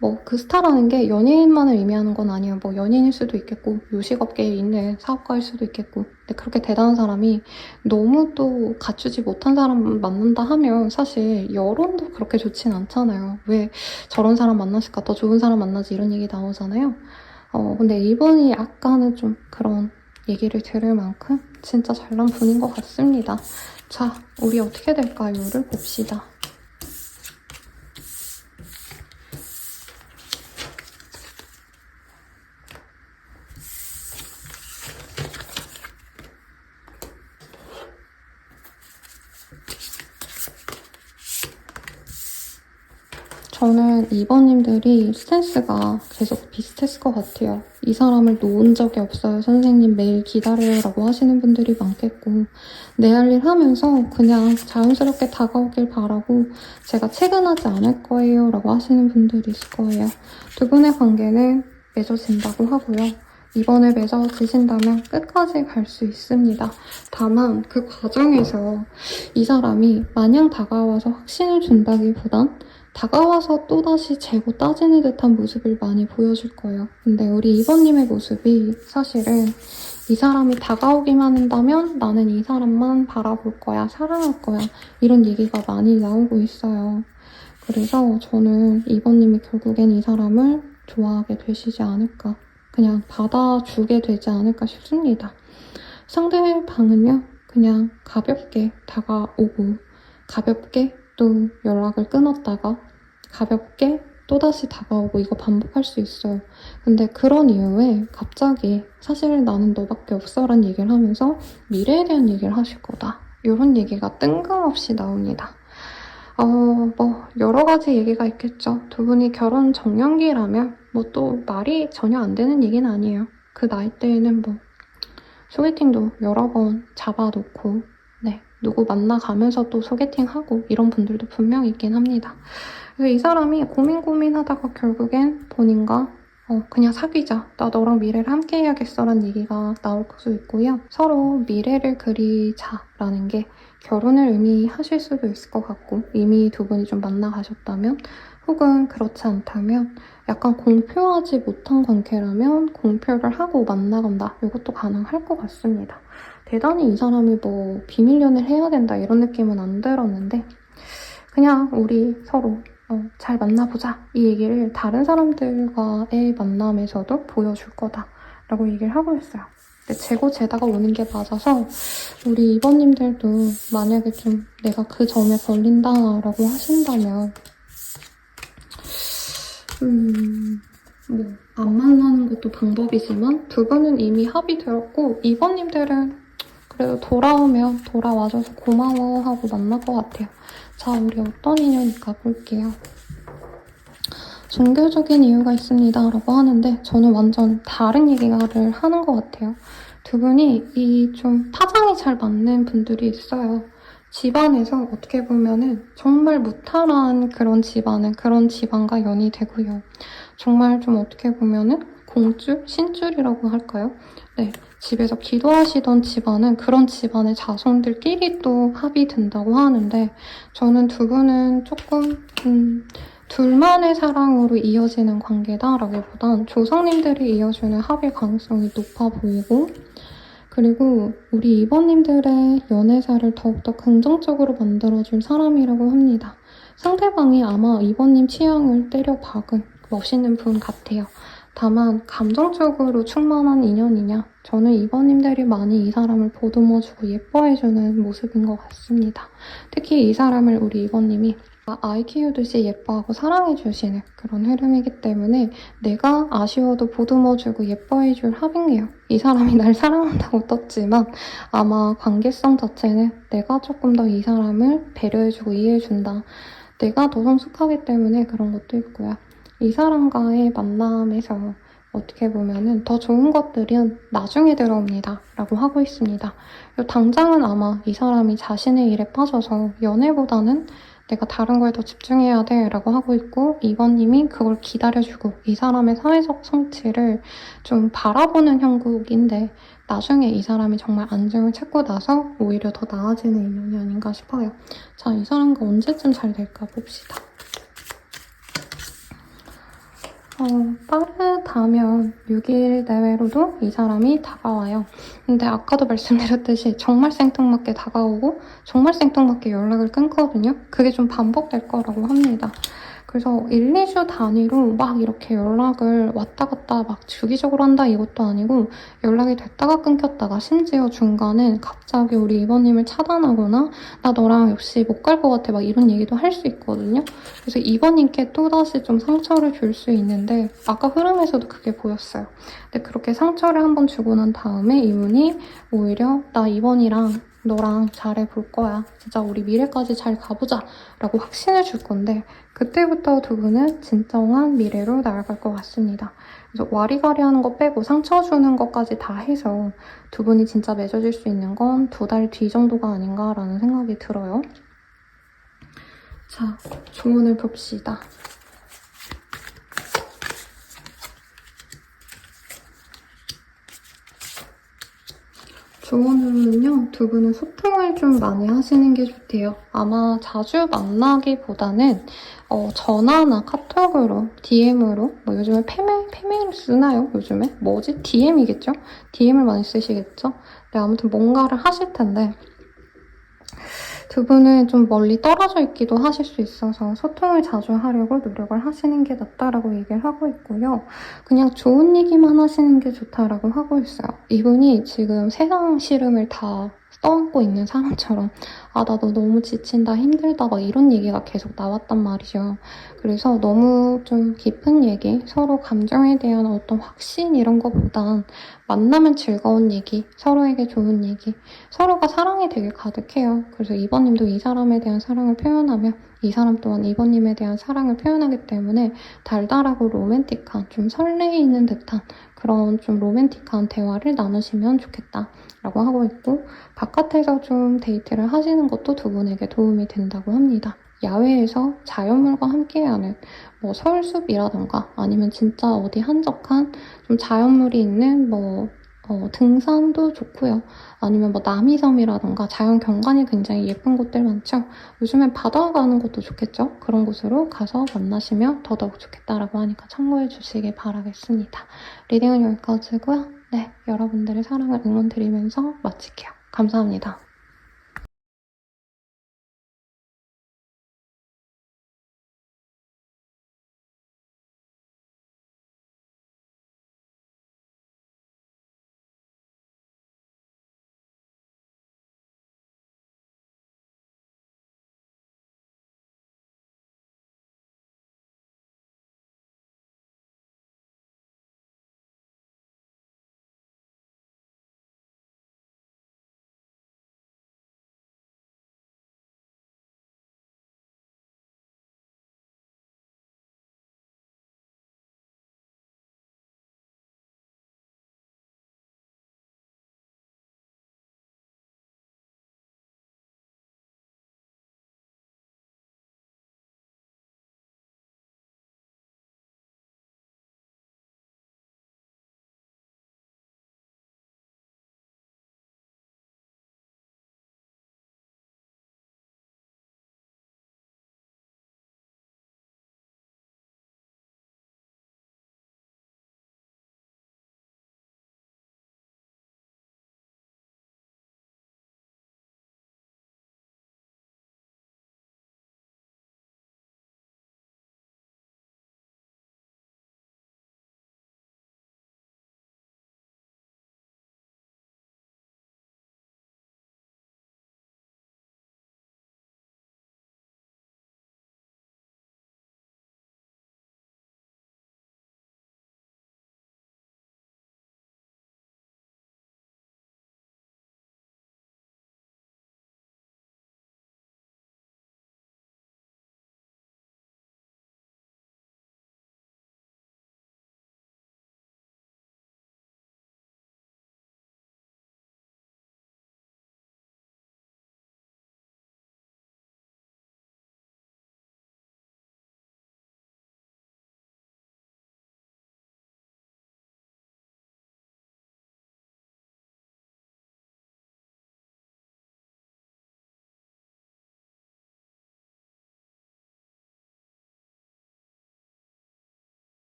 뭐 그 스타라는 게 연예인만을 의미하는 건 아니에요. 뭐 연예인일 수도 있겠고 요식업계에 있는 사업가일 수도 있겠고 근데 그렇게 대단한 사람이 너무 또 갖추지 못한 사람 만난다 하면 사실 여론도 그렇게 좋진 않잖아요. 왜 저런 사람 만났을까 더 좋은 사람 만나지 이런 얘기 나오잖아요. 근데 이분이 약간은 좀 그런 얘기를 들을 만큼 진짜 잘난 분인 것 같습니다. 자, 우리 어떻게 될까요?를 봅시다. 저는 2번님들이 스탠스가 계속 비슷했을 것 같아요. 이 사람을 놓은 적이 없어요. 선생님 매일 기다려라고 하시는 분들이 많겠고 내 할 일 하면서 그냥 자연스럽게 다가오길 바라고 제가 채근하지 않을 거예요 라고 하시는 분들이 있을 거예요. 두 분의 관계는 맺어진다고 하고요. 이번에 맺어지신다면 끝까지 갈 수 있습니다. 다만 그 과정에서 이 사람이 마냥 다가와서 확신을 준다기보단 다가와서 또다시 재고 따지는 듯한 모습을 많이 보여줄 거예요. 근데 우리 2번님의 모습이 사실은 이 사람이 다가오기만 한다면 나는 이 사람만 바라볼 거야, 사랑할 거야 이런 얘기가 많이 나오고 있어요. 그래서 저는 2번님이 결국엔 이 사람을 좋아하게 되시지 않을까 그냥 받아주게 되지 않을까 싶습니다. 상대방은요 그냥 가볍게 다가오고 가볍게 또 연락을 끊었다가 가볍게 또다시 다가오고 이거 반복할 수 있어요. 근데 그런 이후에 갑자기 사실 나는 너밖에 없어 라는 얘기를 하면서 미래에 대한 얘기를 하실 거다. 이런 얘기가 뜬금없이 나옵니다. 뭐 여러 가지 얘기가 있겠죠. 두 분이 결혼 정년기라면 뭐 또 말이 전혀 안 되는 얘기는 아니에요. 그 나이대에는 뭐 소개팅도 여러 번 잡아놓고 네, 누구 만나가면서 또 소개팅하고 이런 분들도 분명 있긴 합니다. 그래서 이 사람이 고민하다가 결국엔 본인과 그냥 사귀자. 나 너랑 미래를 함께 해야겠어 라는 얘기가 나올 수 있고요. 서로 미래를 그리자라는 게 결혼을 의미하실 수도 있을 것 같고 이미 두 분이 좀 만나가셨다면 혹은 그렇지 않다면 약간 공표하지 못한 관계라면 공표를 하고 만나간다. 이것도 가능할 것 같습니다. 대단히 이 사람이 뭐 비밀연애를 해야 된다 이런 느낌은 안 들었는데 그냥 우리 서로 잘 만나보자 이 얘기를 다른 사람들과의 만남에서도 보여줄 거다라고 얘기를 하고 있어요. 근데 재고재다가 오는 게 맞아서 우리 이번님들도 만약에 좀 내가 그 점에 걸린다라고 하신다면 뭐 안 만나는 것도 방법이지만 두 분은 이미 합의되었고 이번님들은 그래도 돌아오면 돌아와줘서 고마워하고 만날 것 같아요. 자, 우리 어떤 인연일까 볼게요. 종교적인 이유가 있습니다 라고 하는데 저는 완전 다른 얘기를 하는 것 같아요. 두 분이 이 좀 파장이 잘 맞는 분들이 있어요. 집안에서 어떻게 보면은 정말 무탈한 그런 집안과 연이 되고요. 정말 좀 어떻게 보면은 공줄? 신줄이라고 할까요? 네, 집에서 기도하시던 집안은 그런 집안의 자손들끼리 또 합이 된다고 하는데 저는 두 분은 조금 둘만의 사랑으로 이어지는 관계다라기보단 조상님들이 이어주는 합일 가능성이 높아 보이고 그리고 우리 이번님들의 연애사를 더욱더 긍정적으로 만들어줄 사람이라고 합니다. 상대방이 아마 이번님 취향을 때려박은 멋있는 분 같아요. 다만 감정적으로 충만한 인연이냐? 저는 이번님들이 많이 이 사람을 보듬어주고 예뻐해주는 모습인 것 같습니다. 특히 이 사람을 우리 이번님이 아이 키우듯이 예뻐하고 사랑해주시는 그런 흐름이기 때문에 내가 아쉬워도 보듬어주고 예뻐해줄 합인게요. 이 사람이 날 사랑한다고 떴지만 아마 관계성 자체는 내가 조금 더 이 사람을 배려해주고 이해해준다. 내가 더 성숙하기 때문에 그런 것도 있고요. 이 사람과의 만남에서 어떻게 보면은 더 좋은 것들은 나중에 들어옵니다 라고 하고 있습니다. 당장은 아마 이 사람이 자신의 일에 빠져서 연애보다는 내가 다른 거에 더 집중해야 돼 라고 하고 있고 이번님이 그걸 기다려주고 이 사람의 사회적 성취를 좀 바라보는 형국인데 나중에 이 사람이 정말 안정을 찾고 나서 오히려 더 나아지는 인연이 아닌가 싶어요. 자, 이 사람과 언제쯤 잘 될까 봅시다. 빠르다면 6일 내외로도 이 사람이 다가와요. 근데 아까도 말씀드렸듯이 정말 생뚱맞게 다가오고 정말 생뚱맞게 연락을 끊거든요. 그게 좀 반복될 거라고 합니다. 그래서 1, 2주 단위로 막 이렇게 연락을 왔다 갔다 막 주기적으로 한다 이것도 아니고 연락이 됐다가 끊겼다가 심지어 중간에 갑자기 우리 이번님을 차단하거나 나 너랑 역시 못 갈 것 같아 막 이런 얘기도 할 수 있거든요. 그래서 이번님께 또다시 좀 상처를 줄 수 있는데 아까 흐름에서도 그게 보였어요. 근데 그렇게 상처를 한번 주고 난 다음에 이분이 오히려 나 이번이랑 너랑 잘해볼 거야. 진짜 우리 미래까지 잘 가보자 라고 확신을 줄 건데 그때부터 두 분은 진정한 미래로 나아갈 것 같습니다. 그래서 와리가리 하는 거 빼고 상처 주는 것까지 다 해서 두 분이 진짜 맺어질 수 있는 건 2달 뒤 정도가 아닌가라는 생각이 들어요. 자, 조언을 봅시다. 조언으로는요, 두 분은 소통을 좀 많이 하시는 게 좋대요. 아마 자주 만나기보다는 전화나 카톡으로, DM으로, 뭐 요즘에 페메일 쓰나요? 요즘에? 뭐지? DM이겠죠? DM을 많이 쓰시겠죠? 네, 아무튼 뭔가를 하실 텐데 두 분은 좀 멀리 떨어져 있기도 하실 수 있어서 소통을 자주 하려고 노력을 하시는 게 낫다라고 얘기를 하고 있고요. 그냥 좋은 얘기만 하시는 게 좋다라고 하고 있어요. 이분이 지금 세상 시름을 다 떠안고 있는 사람처럼 아, 나 너 너무 지친다, 힘들다 막 이런 얘기가 계속 나왔단 말이죠. 그래서 너무 좀 깊은 얘기, 서로 감정에 대한 어떤 확신 이런 거보단 만나면 즐거운 얘기, 서로에게 좋은 얘기, 서로가 사랑이 되게 가득해요. 그래서 이번님도 이 사람에 대한 사랑을 표현하며 이 사람 또한 이번님에 대한 사랑을 표현하기 때문에 달달하고 로맨틱한, 좀 설레이는 듯한 그런 좀 로맨틱한 대화를 나누시면 좋겠다라고 하고 있고, 바깥에서 좀 데이트를 하시는 것도 두 분에게 도움이 된다고 합니다. 야외에서 자연물과 함께하는 뭐 설숲이라던가 아니면 진짜 어디 한적한 좀 자연물이 있는 등산도 좋고요. 아니면 뭐 남이섬이라던가 자연 경관이 굉장히 예쁜 곳들 많죠. 요즘엔 바다 가는 것도 좋겠죠. 그런 곳으로 가서 만나시면 더더욱 좋겠다라고 하니까 참고해 주시길 바라겠습니다. 리딩은 여기까지고요. 네, 여러분들의 사랑을 응원드리면서 마칠게요. 감사합니다.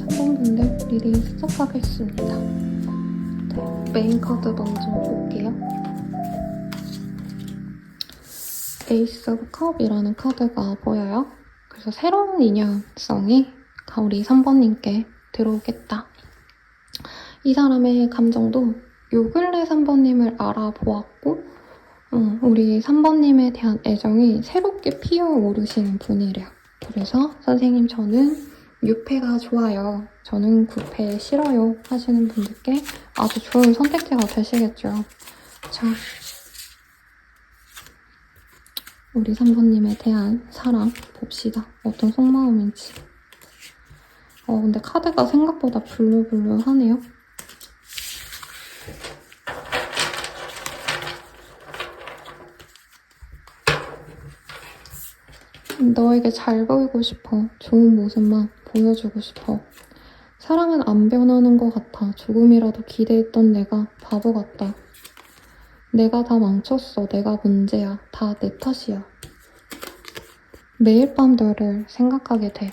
상봉분들 리딩 시작하겠습니다. 네, 메인 카드 먼저 볼게요. 에이스 오브 컵이라는 카드가 보여요. 그래서 새로운 인연성이 우리 3번님께 들어오겠다. 이 사람의 감정도 요 근래 3번님을 알아보았고 우리 3번님에 대한 애정이 새롭게 피어오르시는 분이래요. 그래서 선생님 저는 6패가 좋아요. 저는 9패 싫어요 하시는 분들께 아주 좋은 선택지가 되시겠죠. 자, 우리 3번님에 대한 사랑 봅시다. 어떤 속마음인지. 근데 카드가 생각보다 블루블루하네요. 너에게 잘 보이고 싶어. 좋은 모습만 보여주고 싶어. 사랑은 안 변하는 것 같아. 조금이라도 기대했던 내가 바보 같다. 내가 다 망쳤어. 내가 문제야. 다 내 탓이야. 매일 밤 너를 생각하게 돼.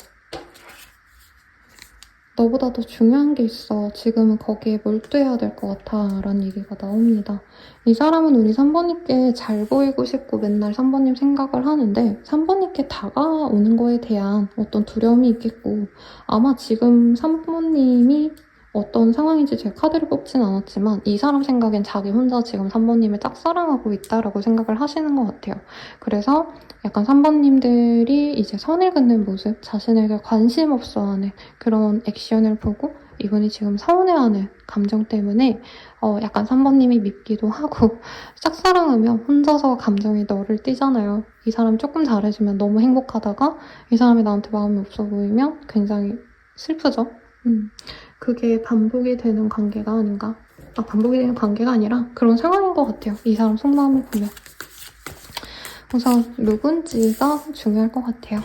너보다 더 중요한 게 있어. 지금은 거기에 몰두해야 될 것 같아. 라는 얘기가 나옵니다. 이 사람은 우리 3번님께 잘 보이고 싶고 맨날 3번님 생각을 하는데 3번님께 다가오는 거에 대한 어떤 두려움이 있겠고 아마 지금 3번님이 어떤 상황인지 제가 카드를 뽑진 않았지만 이 사람 생각엔 자기 혼자 지금 3번님을 짝사랑하고 있다라고 생각을 하시는 것 같아요. 그래서 약간 3번님들이 이제 선을 긋는 모습, 자신에게 관심 없어하는 그런 액션을 보고 이분이 지금 서운해하는 감정 때문에 약간 3번님이 밉기도 하고 짝사랑하면 혼자서 감정이 너를 띠잖아요. 이 사람이 조금 잘해주면 너무 행복하다가 이 사람이 나한테 마음이 없어 보이면 굉장히 슬프죠. 그게 반복이 되는 관계가 아닌가. 반복이 되는 관계가 아니라 그런 상황인 것 같아요. 이 사람 속마음을 보면. 우선 누군지가 중요할 것 같아요.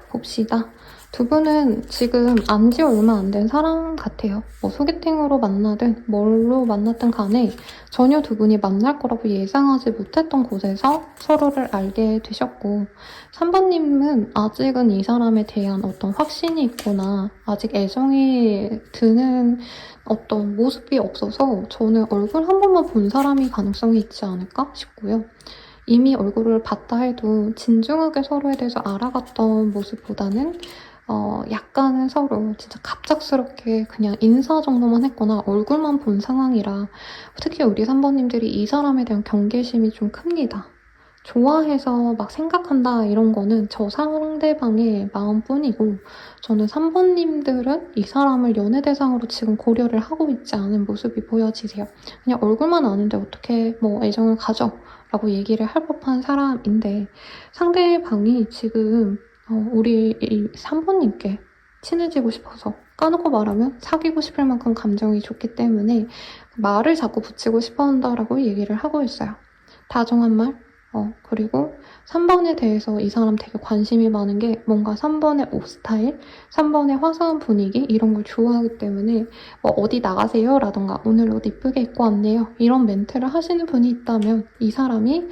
봅시다. 두 분은 지금 안지 얼마 안 된 사람 같아요. 뭐 소개팅으로 만나든 뭘로 만났든 간에 전혀 두 분이 만날 거라고 예상하지 못했던 곳에서 서로를 알게 되셨고 3번님은 아직은 이 사람에 대한 어떤 확신이 있거나 아직 애정이 드는 어떤 모습이 없어서 저는 얼굴 한 번만 본 사람이 가능성이 있지 않을까 싶고요. 이미 얼굴을 봤다 해도 진중하게 서로에 대해서 알아갔던 모습보다는 약간은 서로 진짜 갑작스럽게 그냥 인사 정도만 했거나 얼굴만 본 상황이라 특히 우리 3번님들이 이 사람에 대한 경계심이 좀 큽니다. 좋아해서 막 생각한다 이런 거는 저 상대방의 마음뿐이고 저는 3번님들은 이 사람을 연애 대상으로 지금 고려를 하고 있지 않은 모습이 보여지세요. 그냥 얼굴만 아는데 어떻게 뭐 애정을 가져? 라고 얘기를 할 법한 사람인데 상대방이 지금 우리 이 3번님께 친해지고 싶어서 까놓고 말하면 사귀고 싶을 만큼 감정이 좋기 때문에 말을 자꾸 붙이고 싶어 한다라고 얘기를 하고 있어요. 다정한 말, 그리고 3번에 대해서 이 사람 되게 관심이 많은 게 뭔가 3번의 옷 스타일, 3번의 화사한 분위기 이런 걸 좋아하기 때문에 뭐 어디 나가세요? 라던가 오늘 옷 이쁘게 입고 왔네요. 이런 멘트를 하시는 분이 있다면 이 사람이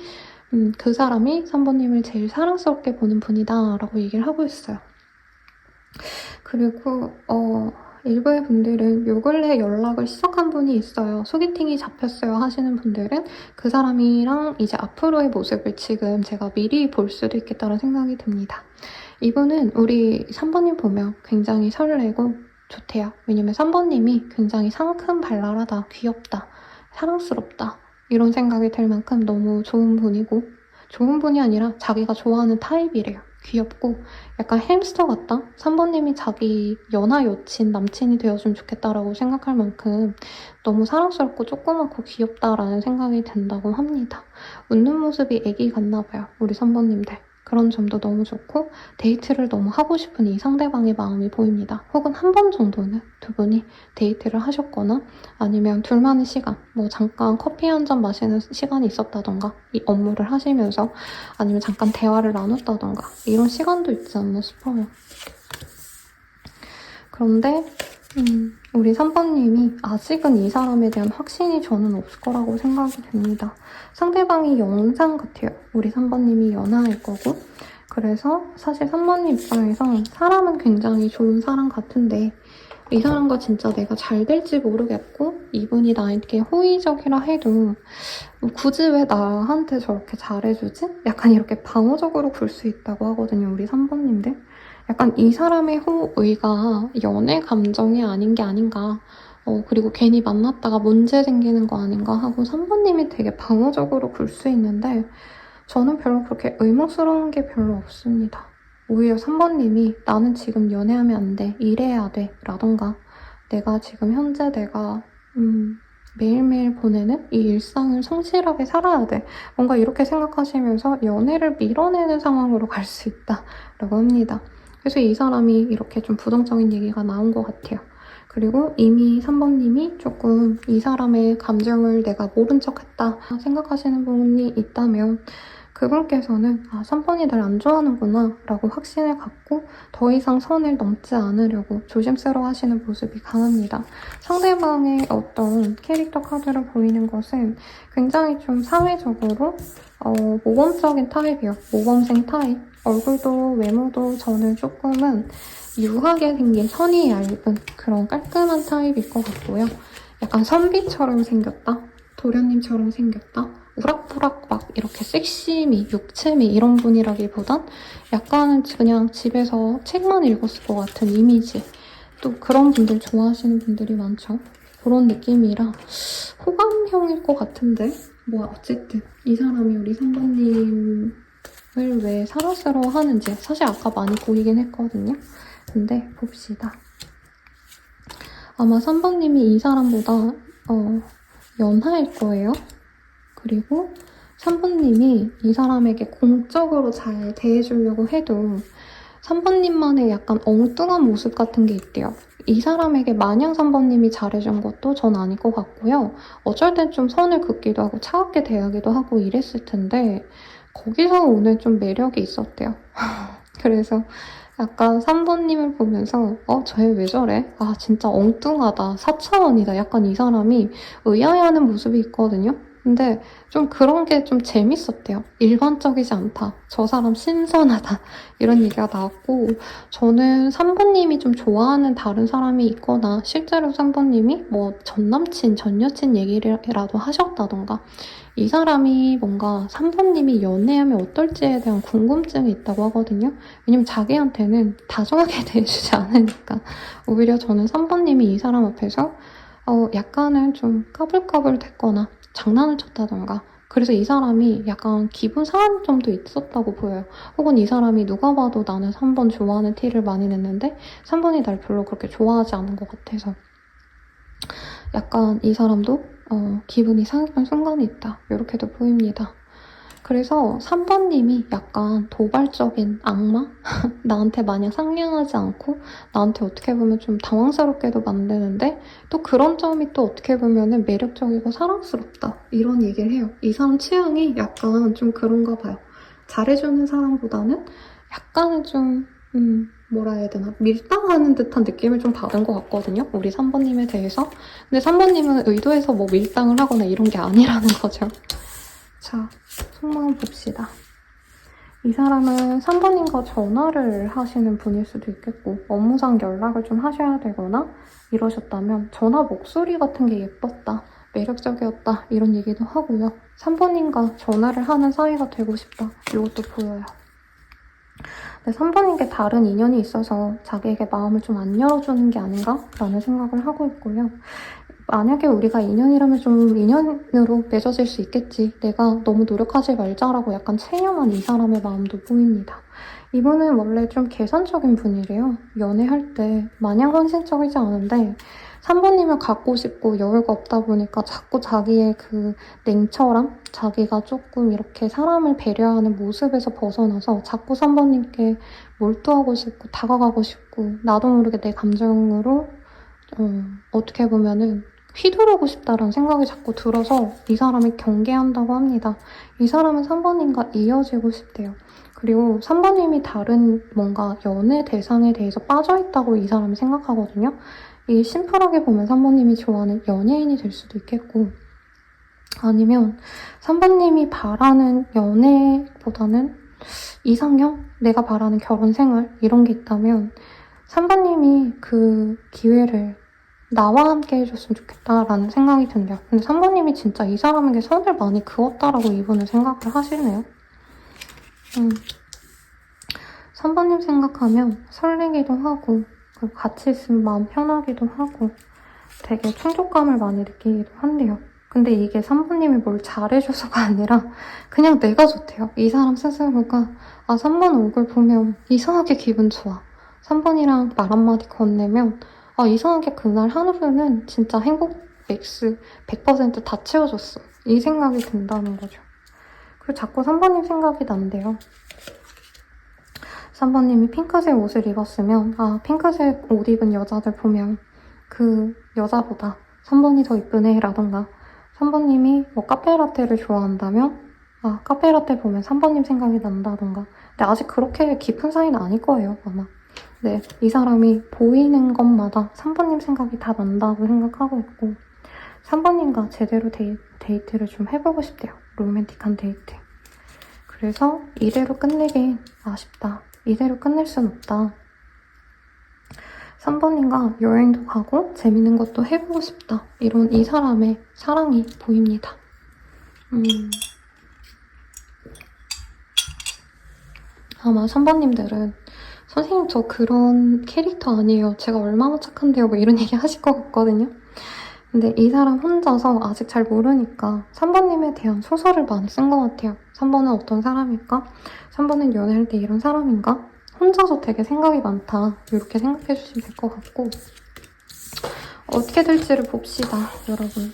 그 사람이 3번님을 제일 사랑스럽게 보는 분이다 라고 얘기를 하고 있어요. 그리고 일부의 분들은 요 근래 연락을 시작한 분이 있어요. 소개팅이 잡혔어요 하시는 분들은 그 사람이랑 이제 앞으로의 모습을 지금 제가 미리 볼 수도 있겠다는 생각이 듭니다. 이분은 우리 3번님 보면 굉장히 설레고 좋대요. 왜냐면 3번님이 굉장히 상큼발랄하다, 귀엽다, 사랑스럽다 이런 생각이 들 만큼 너무 좋은 분이고 좋은 분이 아니라 자기가 좋아하는 타입이래요. 귀엽고 약간 햄스터 같다? 3번님이 자기 연하 여친, 남친이 되어주면 좋겠다라고 생각할 만큼 너무 사랑스럽고 조그맣고 귀엽다라는 생각이 든다고 합니다. 웃는 모습이 애기 같나 봐요. 우리 3번님들. 그런 점도 너무 좋고 데이트를 너무 하고 싶은 이 상대방의 마음이 보입니다. 혹은 한 번 정도는 두 분이 데이트를 하셨거나 아니면 둘만의 시간, 뭐 잠깐 커피 한 잔 마시는 시간이 있었다던가 이 업무를 하시면서 아니면 잠깐 대화를 나눴다던가 이런 시간도 있지 않나 싶어요. 그런데 우리 3번님이 아직은 이 사람에 대한 확신이 저는 없을 거라고 생각이 듭니다. 상대방이 영상 같아요. 우리 3번님이 연하일 거고 그래서 사실 3번님 입장에선 사람은 굉장히 좋은 사람 같은데 이 사람과 진짜 내가 잘 될지 모르겠고 이분이 나에게 호의적이라 해도 굳이 왜 나한테 저렇게 잘해주지? 약간 이렇게 방어적으로 굴 수 있다고 하거든요. 우리 3번님들. 약간 이 사람의 호의가 연애 감정이 아닌 게 아닌가. 그리고 괜히 만났다가 문제 생기는 거 아닌가 하고 3번님이 되게 방어적으로 굴 수 있는데 저는 별로 그렇게 의문스러운 게 별로 없습니다. 오히려 3번님이 나는 지금 연애하면 안 돼, 일해야 돼 라던가 내가 지금 현재 내가 매일매일 보내는 이 일상을 성실하게 살아야 돼. 뭔가 이렇게 생각하시면서 연애를 밀어내는 상황으로 갈 수 있다라고 합니다. 그래서 이 사람이 이렇게 좀 부정적인 얘기가 나온 것 같아요. 그리고 이미 3번님이 조금 이 사람의 감정을 내가 모른 척 했다 생각하시는 부분이 있다면 그분께서는 3번이 날 안 좋아하는구나 라고 확신을 갖고 더 이상 선을 넘지 않으려고 조심스러워 하시는 모습이 강합니다. 상대방의 어떤 캐릭터 카드로 보이는 것은 굉장히 좀 사회적으로 모범적인 타입이요. 모범생 타입. 얼굴도 외모도 저는 조금은 유하게 생긴 선이 얇은 그런 깔끔한 타입일 것 같고요. 약간 선비처럼 생겼다? 도련님처럼 생겼다? 우락부락 막 이렇게 섹시미, 육체미 이런 분이라기보단 약간은 그냥 집에서 책만 읽었을 것 같은 이미지. 또 그런 분들 좋아하시는 분들이 많죠. 그런 느낌이라 호감형일 것 같은데 뭐 어쨌든 이 사람이 우리 3번님을 왜 사랑스러워 하는지 사실 아까 많이 보이긴 했거든요. 근데 봅시다. 아마 3번님이 이 사람보다 연하일 거예요. 그리고 3번님이 이 사람에게 공적으로 잘 대해주려고 해도 3번님만의 약간 엉뚱한 모습 같은 게 있대요. 이 사람에게 마냥 3번님이 잘해준 것도 전 아닐 것 같고요. 어쩔 땐 좀 선을 긋기도 하고 차갑게 대하기도 하고 이랬을 텐데 거기서 오늘 좀 매력이 있었대요. 그래서 약간 3번님을 보면서 쟤 왜 저래? 진짜 엉뚱하다. 4차원이다. 약간 이 사람이 의아해하는 모습이 있거든요. 근데 좀 그런 게 좀 재밌었대요. 일반적이지 않다. 저 사람 신선하다. 이런 얘기가 나왔고 저는 3번님이 좀 좋아하는 다른 사람이 있거나 실제로 3번님이 뭐 전남친, 전여친 얘기라도 하셨다던가 이 사람이 뭔가 3번님이 연애하면 어떨지에 대한 궁금증이 있다고 하거든요. 왜냐면 자기한테는 다정하게 대해주지 않으니까. 오히려 저는 3번님이 이 사람 앞에서 약간은 좀 까불까불 됐거나 장난을 쳤다던가 그래서 이 사람이 약간 기분 상한 점도 있었다고 보여요. 혹은 이 사람이 누가 봐도 나는 3번 좋아하는 티를 많이 냈는데 3번이 날 별로 그렇게 좋아하지 않은 것 같아서 약간 이 사람도 기분이 상했던 순간이 있다. 이렇게도 보입니다. 그래서 3번님이 약간 도발적인 악마? 나한테 마냥 상냥하지 않고 나한테 어떻게 보면 좀 당황스럽게도 만드는데 또 그런 점이 또 어떻게 보면 매력적이고 사랑스럽다. 이런 얘기를 해요. 이 사람 취향이 약간 좀 그런가 봐요. 잘해주는 사람보다는 약간은 좀 뭐라 해야 되나 밀당하는 듯한 느낌을 좀 받은 것 같거든요. 우리 3번님에 대해서. 근데 3번님은 의도해서 뭐 밀당을 하거나 이런 게 아니라는 거죠. 자, 속마음 봅시다. 이 사람은 3번님과 전화를 하시는 분일 수도 있겠고 업무상 연락을 좀 하셔야 되거나 이러셨다면 전화 목소리 같은 게 예뻤다, 매력적이었다 이런 얘기도 하고요. 3번님과 전화를 하는 사이가 되고 싶다 이것도 보여요. 근데 3번님께 다른 인연이 있어서 자기에게 마음을 좀 안 열어주는 게 아닌가 라는 생각을 하고 있고요. 만약에 우리가 인연이라면 좀 인연으로 맺어질 수 있겠지. 내가 너무 노력하지 말자라고 약간 체념한 이 사람의 마음도 보입니다. 이분은 원래 좀 계산적인 분이래요. 연애할 때 마냥 헌신적이지 않은데 3번님을 갖고 싶고 여유가 없다 보니까 자꾸 자기의 그 냉철함? 자기가 조금 이렇게 사람을 배려하는 모습에서 벗어나서 자꾸 3번님께 몰두하고 싶고 다가가고 싶고 나도 모르게 내 감정으로 어떻게 보면은 휘두르고 싶다라는 생각이 자꾸 들어서 이 사람을 경계한다고 합니다. 이 사람은 3번님과 이어지고 싶대요. 그리고 3번님이 다른 뭔가 연애 대상에 대해서 빠져있다고 이 사람이 생각하거든요. 이게 심플하게 보면 3번님이 좋아하는 연예인이 될 수도 있겠고 아니면 3번님이 바라는 연애보다는 이상형? 내가 바라는 결혼 생활? 이런 게 있다면 3번님이 그 기회를 나와 함께 해줬으면 좋겠다라는 생각이 든대요. 근데 3번님이 진짜 이 사람에게 선을 많이 그었다라고 이분은 생각을 하시네요. 3번님 생각하면 설레기도 하고 그리고 같이 있으면 마음 편하기도 하고 되게 충족감을 많이 느끼기도 한대요. 근데 이게 3번님이 뭘 잘해줘서가 아니라 그냥 내가 좋대요. 이 사람 스스로가 3번 얼굴 보면 이상하게 기분 좋아. 3번이랑 말 한마디 건네면 이상하게 그날 하루는 진짜 행복 맥스 100%다 채워줬어. 이 생각이 든다는 거죠. 그리고 자꾸 3번님 생각이 난대요. 3번님이 핑크색 옷을 입었으면 핑크색 옷 입은 여자들 보면 그 여자보다 3번이 더 이쁘네 라던가 3번님이 뭐 카페라테를 좋아한다면 아, 카페라떼 보면 3번님 생각이 난다던가. 근데 아직 그렇게 깊은 사이는 아닐 거예요, 아마. 네, 이 사람이 보이는 것마다 3번님 생각이 다 난다고 생각하고 있고 3번님과 제대로 데이트를 좀 해보고 싶대요. 로맨틱한 데이트. 그래서 이대로 끝내긴 아쉽다. 이대로 끝낼 순 없다. 3번님과 여행도 가고 재밌는 것도 해보고 싶다. 이런 이 사람의 사랑이 보입니다. 아마 3번님들은 선생님 저 그런 캐릭터 아니에요. 제가 얼마나 착한데요. 뭐 이런 얘기 하실 것 같거든요. 근데 이 사람 혼자서 아직 잘 모르니까 3번님에 대한 소설을 많이 쓴 것 같아요. 3번은 어떤 사람일까? 3번은 연애할 때 이런 사람인가? 혼자서 되게 생각이 많다. 이렇게 생각해 주시면 될 것 같고 어떻게 될지를 봅시다, 여러분.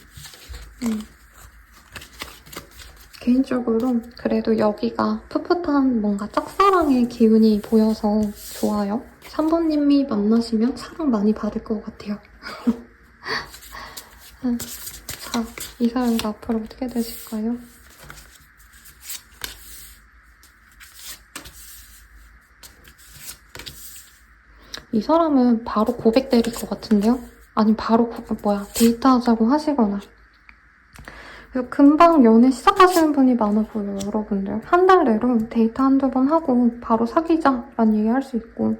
개인적으로 그래도 여기가 풋풋한 뭔가 짝사랑의 기운이 보여서 좋아요. 3번님이 만나시면 사랑 많이 받을 것 같아요. 자, 이 사람과 앞으로 어떻게 되실까요? 이 사람은 바로 고백 때릴 것 같은데요? 아니면 바로 데이트하자고 하시거나. 그래서 금방 연애 시작하시는 분이 많아 보여요, 여러분들. 한 달 내로 데이트 한두 번 하고 바로 사귀자라는 얘기 할 수 있고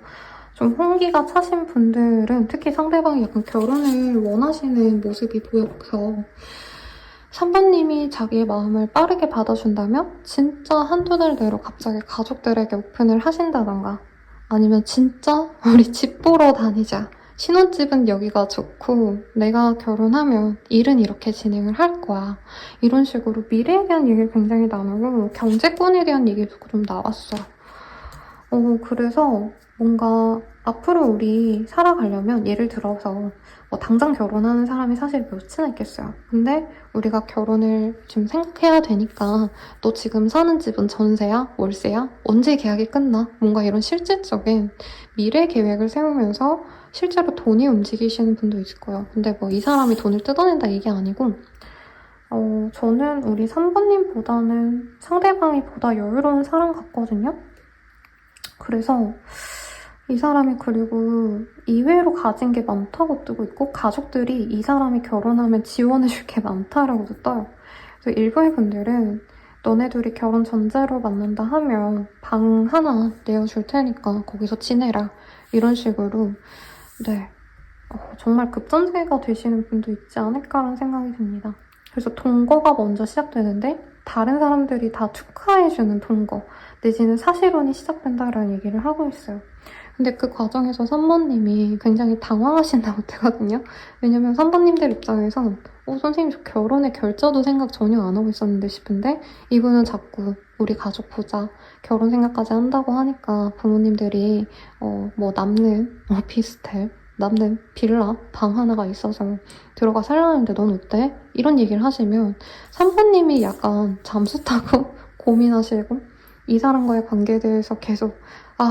좀 홍기가 차신 분들은 특히 상대방이 약간 결혼을 원하시는 모습이 보여서 3번님이 자기의 마음을 빠르게 받아준다면 진짜 한두 달 내로 갑자기 가족들에게 오픈을 하신다던가 아니면 진짜 우리 집 보러 다니자. 신혼집은 여기가 좋고 내가 결혼하면 일은 이렇게 진행을 할 거야. 이런 식으로 미래에 대한 얘기를 굉장히 나누고 경제권에 대한 얘기도 좀 나왔어요. 그래서 뭔가 앞으로 우리 살아가려면 예를 들어서 당장 결혼하는 사람이 사실 몇이나 있겠어요. 근데 우리가 결혼을 좀 생각해야 되니까 너 지금 사는 집은 전세야? 월세야? 언제 계약이 끝나? 뭔가 이런 실질적인 미래 계획을 세우면서 실제로 돈이 움직이시는 분도 있을 거예요. 근데 뭐 이 사람이 돈을 뜯어낸다 이게 아니고 저는 우리 3번님보다는 상대방이 보다 여유로운 사람 같거든요. 그래서 이 사람이 그리고 이외로 가진 게 많다고 뜨고 있고 가족들이 이 사람이 결혼하면 지원해줄 게 많다라고도 떠요. 그래서 일부의 분들은 너네 둘이 결혼 전제로 만난다 하면 방 하나 내어줄 테니까 거기서 지내라. 이런 식으로 네 정말 급전개가 되시는 분도 있지 않을까라는 생각이 듭니다. 그래서 동거가 먼저 시작되는데 다른 사람들이 다 축하해주는 동거 내지는 사실혼이 시작된다라는 얘기를 하고 있어요. 근데 그 과정에서 3번님이 굉장히 당황하신다고 뜨거든요. 왜냐면 3번님들 입장에서 선생님 저 결혼의 결자도 생각 전혀 안 하고 있었는데 싶은데 이분은 자꾸 우리 가족 보자 결혼 생각까지 한다고 하니까 부모님들이 뭐 남는 오피스텔 남는 빌라 방 하나가 있어서 들어가 살라는데 넌 어때? 이런 얘기를 하시면 3번님이 약간 잠수 타고 고민하시고 이 사람과의 관계에 대해서 계속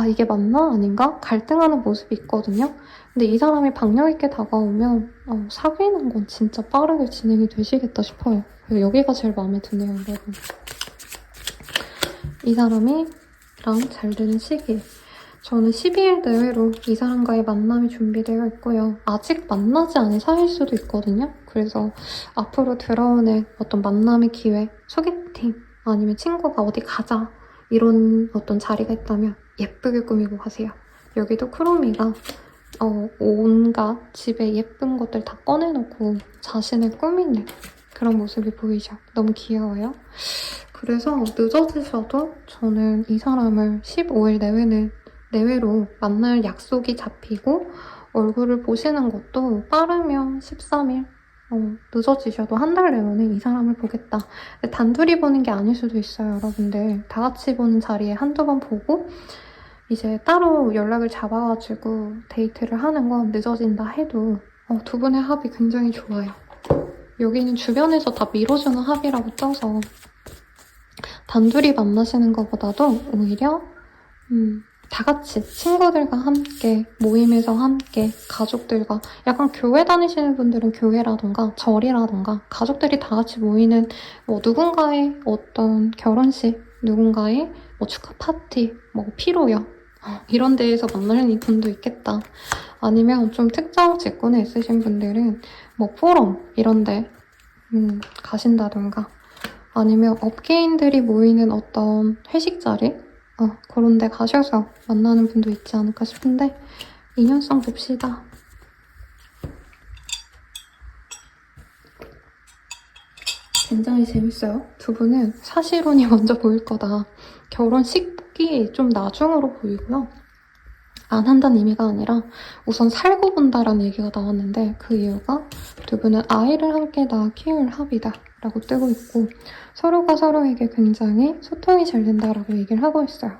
이게 맞나? 아닌가? 갈등하는 모습이 있거든요. 근데 이 사람이 박력 있게 다가오면 사귀는 건 진짜 빠르게 진행이 되시겠다 싶어요. 그래서 여기가 제일 마음에 드네요, 여러분. 이 사람이랑 잘 되는 시기. 저는 12일 내외로 이 사람과의 만남이 준비되어 있고요. 아직 만나지 않은 사이일 수도 있거든요. 그래서 앞으로 들어오는 어떤 만남의 기회, 소개팅, 아니면 친구가 어디 가자 이런 어떤 자리가 있다면 예쁘게 꾸미고 가세요. 여기도 크로미가 온갖 집에 예쁜 것들 다 꺼내놓고 자신을 꾸미는 그런 모습이 보이죠. 너무 귀여워요. 그래서 늦어지셔도 저는 이 사람을 15일 내외로 만날 약속이 잡히고 얼굴을 보시는 것도 빠르면 13일, 늦어지셔도 한 달 내로는 이 사람을 보겠다. 단둘이 보는 게 아닐 수도 있어요, 여러분들. 다 같이 보는 자리에 한두 번 보고 이제 따로 연락을 잡아가지고 데이트를 하는 건 늦어진다 해도 두 분의 합이 굉장히 좋아요. 여기는 주변에서 다 밀어주는 합이라고 떠서 단둘이 만나시는 것보다도 오히려 다 같이 친구들과 함께 모임에서 함께 가족들과 약간 교회 다니시는 분들은 교회라던가 절이라던가 가족들이 다 같이 모이는 뭐 누군가의 어떤 결혼식, 누군가의 뭐 축하 파티, 뭐 피로연 이런 데에서 만나는 분도 있겠다. 아니면 좀 특정 직군에 있으신 분들은 뭐 포럼 이런 데 가신다던가 아니면 업계인들이 모이는 어떤 회식 자리 그런 데 가셔서 만나는 분도 있지 않을까 싶은데 인연성 봅시다. 굉장히 재밌어요. 두 분은 사실혼이 먼저 보일 거다. 결혼식이 좀 나중으로 보이고요. 안 한다는 의미가 아니라 우선 살고 본다라는 얘기가 나왔는데 그 이유가 두 분은 아이를 함께 낳아 키울 합이다 라고 뜨고 있고 서로가 서로에게 굉장히 소통이 잘 된다라고 얘기를 하고 있어요.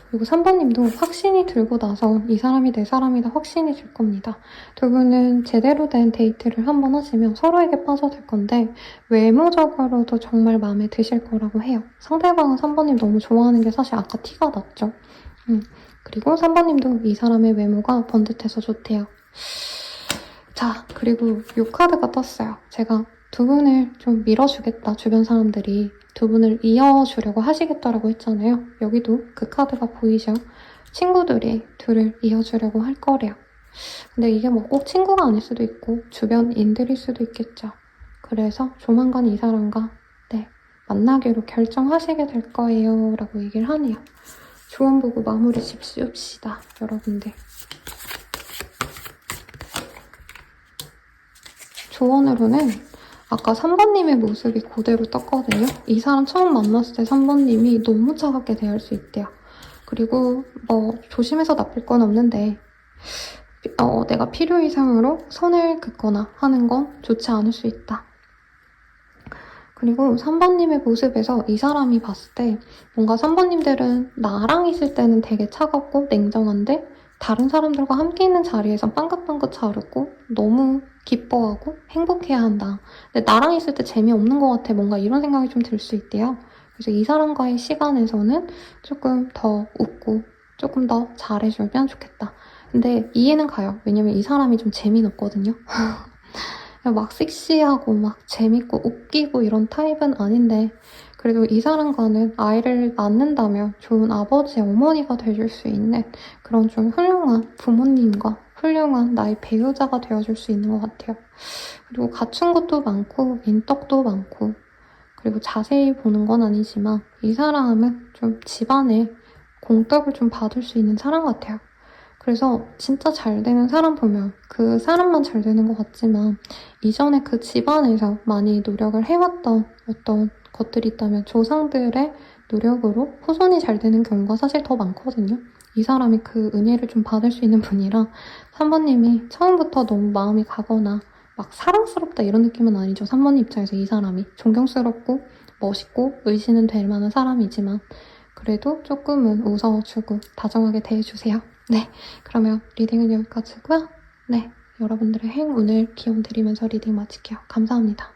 그리고 3번님도 확신이 들고 나서 이 사람이 내 사람이다 확신이 들 겁니다. 두 분은 제대로 된 데이트를 한번 하시면 서로에게 빠져들 건데 외모적으로도 정말 마음에 드실 거라고 해요. 상대방은 3번님 너무 좋아하는 게 사실 아까 티가 났죠. 그리고 3번님도 이 사람의 외모가 번듯해서 좋대요. 자, 그리고 이 카드가 떴어요. 제가 두 분을 좀 밀어주겠다, 주변 사람들이. 두 분을 이어주려고 하시겠다라고 했잖아요. 여기도 그 카드가 보이죠? 친구들이 둘을 이어주려고 할 거래요. 근데 이게 뭐 꼭 친구가 아닐 수도 있고 주변인들일 수도 있겠죠. 그래서 조만간 이 사람과 만나기로 결정하시게 될 거예요 라고 얘기를 하네요. 조언 보고 마무리 짓읍시다, 여러분들. 조언으로는 아까 3번님의 모습이 그대로 떴거든요. 이 사람 처음 만났을 때 3번님이 너무 차갑게 대할 수 있대요. 그리고 뭐 조심해서 나쁠 건 없는데 내가 필요 이상으로 선을 긋거나 하는 건 좋지 않을 수 있다. 그리고 3번님의 모습에서 이 사람이 봤을 때 뭔가 3번님들은 나랑 있을 때는 되게 차갑고 냉정한데 다른 사람들과 함께 있는 자리에선 빵긋빵긋 차오르고 너무 기뻐하고 행복해야 한다. 근데 나랑 있을 때 재미없는 것 같아. 뭔가 이런 생각이 좀 들 수 있대요. 그래서 이 사람과의 시간에서는 조금 더 웃고 조금 더 잘해주면 좋겠다. 근데 이해는 가요. 왜냐면 이 사람이 좀 재미는 없거든요. 막 섹시하고 막 재밌고 웃기고 이런 타입은 아닌데 그래도 이 사람과는 아이를 낳는다면 좋은 아버지, 어머니가 되줄 수 있는 그런 좀 훌륭한 부모님과 훌륭한 나의 배우자가 되어줄 수 있는 것 같아요. 그리고 갖춘 것도 많고 인덕도 많고 그리고 자세히 보는 건 아니지만 이 사람은 좀 집안에 공덕을 좀 받을 수 있는 사람 같아요. 그래서 진짜 잘 되는 사람 보면 그 사람만 잘 되는 것 같지만 이전에 그 집안에서 많이 노력을 해왔던 어떤 것들이 있다면 조상들의 노력으로 후손이 잘 되는 경우가 사실 더 많거든요. 이 사람이 그 은혜를 좀 받을 수 있는 분이라 3번님이 처음부터 너무 마음이 가거나 막 사랑스럽다 이런 느낌은 아니죠. 3번님 입장에서 이 사람이 존경스럽고 멋있고 의지는 될 만한 사람이지만 그래도 조금은 웃어주고 다정하게 대해주세요. 네, 그러면 리딩은 여기까지고요. 네, 여러분들의 행운을 기원 드리면서 리딩 마칠게요. 감사합니다.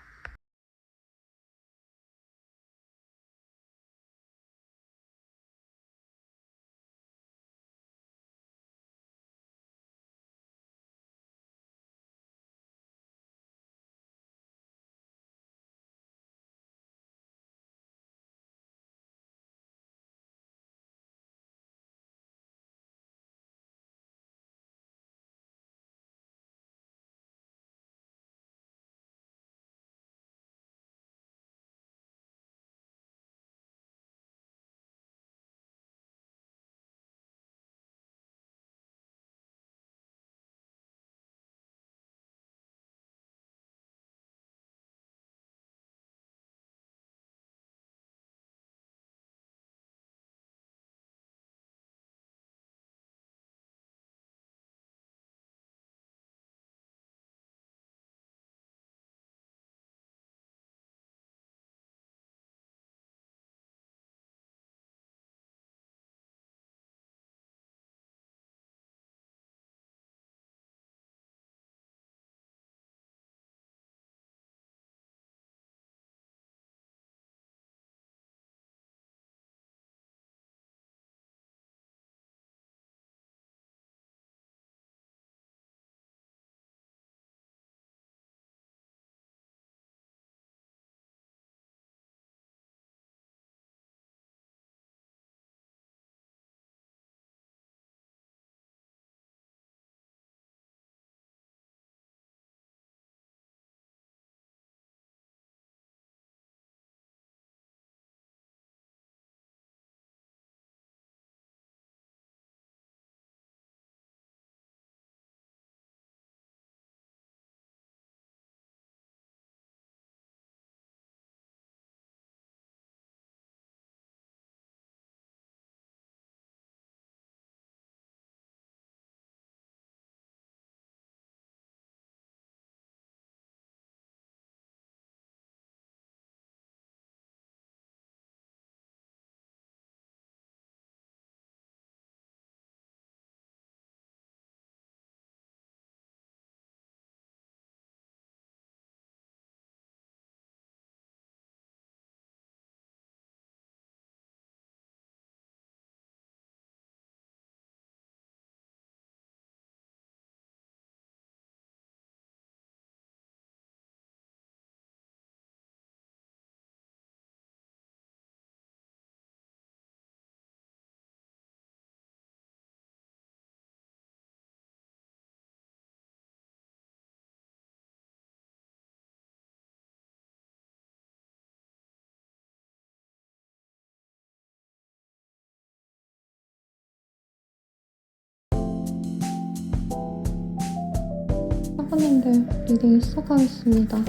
사모님들 리딩 시작하겠습니다.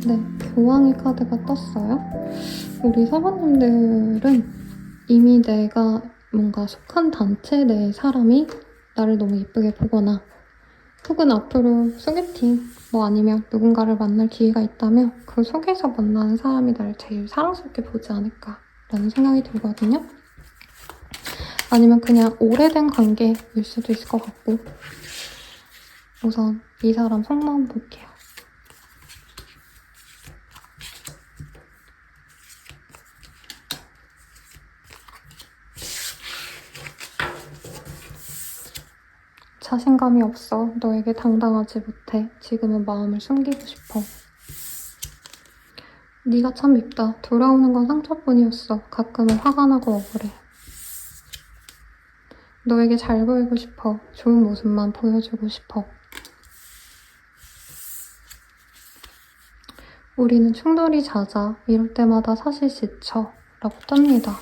네, 교황의 카드가 떴어요. 우리 사모님들은 이미 내가 뭔가 속한 단체 내 사람이 나를 너무 예쁘게 보거나 혹은 앞으로 소개팅 뭐 아니면 누군가를 만날 기회가 있다면 그 속에서 만나는 사람이 나를 제일 사랑스럽게 보지 않을까라는 생각이 들거든요. 아니면 그냥 오래된 관계일 수도 있을 것 같고 우선 이 사람 속마음 볼게요. 자신감이 없어. 너에게 당당하지 못해. 지금은 마음을 숨기고 싶어. 네가 참 밉다. 돌아오는 건 상처뿐이었어. 가끔은 화가 나고 억울해. 너에게 잘 보이고 싶어. 좋은 모습만 보여주고 싶어. 우리는 충돌이 잦아. 이럴 때마다 사실 지쳐. 라고 뜹니다.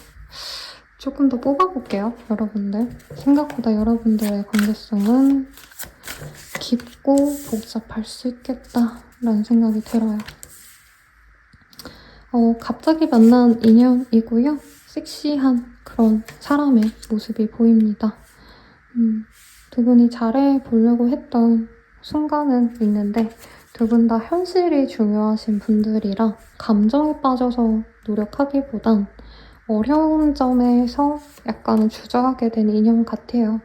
조금 더 뽑아볼게요, 여러분들. 생각보다 여러분들의 관계성은 깊고 복잡할 수 있겠다라는 생각이 들어요. 갑자기 만난 인연이고요. 섹시한 그런 사람의 모습이 보입니다. 두 분이 잘해보려고 했던 순간은 있는데 두 분 다 현실이 중요하신 분들이라 감정에 빠져서 노력하기보단 어려운 점에서 약간은 주저하게 된 인연 같아요.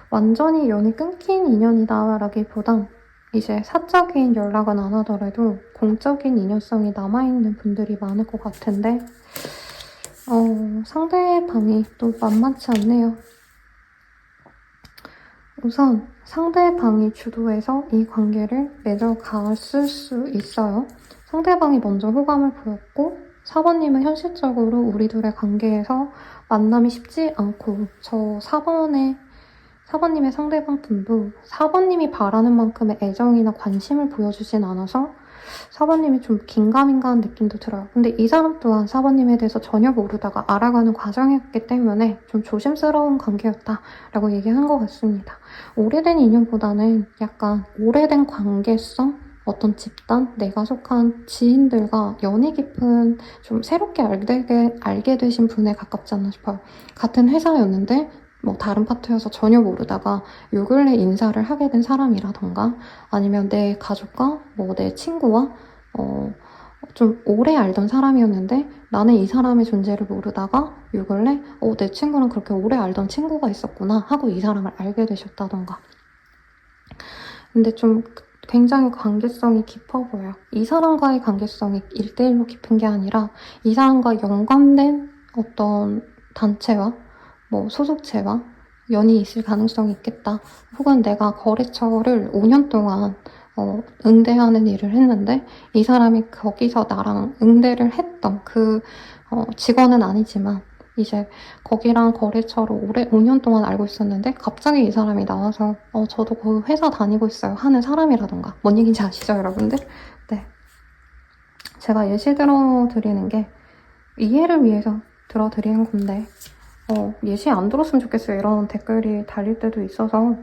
완전히 연이 끊긴 인연이다라기보단 이제 사적인 연락은 안 하더라도 공적인 인연성이 남아있는 분들이 많을 것 같은데 상대방이 또 만만치 않네요. 우선 상대방이 주도해서 이 관계를 맺어갔을 수 있어요. 상대방이 먼저 호감을 보였고 4번님은 현실적으로 우리 둘의 관계에서 만남이 쉽지 않고 저 4번님의 상대방 분도 4번님이 바라는 만큼의 애정이나 관심을 보여주진 않아서 4번님이 좀 긴가민가한 느낌도 들어요. 근데 이 사람 또한 4번님에 대해서 전혀 모르다가 알아가는 과정이었기 때문에 좀 조심스러운 관계였다라고 얘기한 것 같습니다. 오래된 인연보다는 약간 오래된 관계성? 어떤 집단, 내가 속한 지인들과 연이 깊은 좀 새롭게 알게 되신 분에 가깝지 않나 싶어요. 같은 회사였는데 뭐 다른 파트여서 전혀 모르다가 요 근래 인사를 하게 된 사람이라던가 아니면 내 가족과 뭐 내 친구와 좀 오래 알던 사람이었는데 나는 이 사람의 존재를 모르다가 요 근래 내 친구랑 그렇게 오래 알던 친구가 있었구나 하고 이 사람을 알게 되셨다던가. 근데 좀 굉장히 관계성이 깊어 보여요. 이 사람과의 관계성이 1대1로 깊은 게 아니라 이 사람과 연관된 어떤 단체와 뭐 소속체와 연이 있을 가능성이 있겠다. 혹은 내가 거래처를 5년 동안 응대하는 일을 했는데 이 사람이 거기서 나랑 응대를 했던 그 직원은 아니지만 이제 거기랑 거래처로 5년 동안 알고 있었는데 갑자기 이 사람이 나와서 저도 그 회사 다니고 있어요 하는 사람이라던가. 뭔 얘기인지 아시죠, 여러분들? 네. 제가 예시 들어드리는 게 이해를 위해서 들어드리는 건데 예시 안 들었으면 좋겠어요. 이런 댓글이 달릴 때도 있어서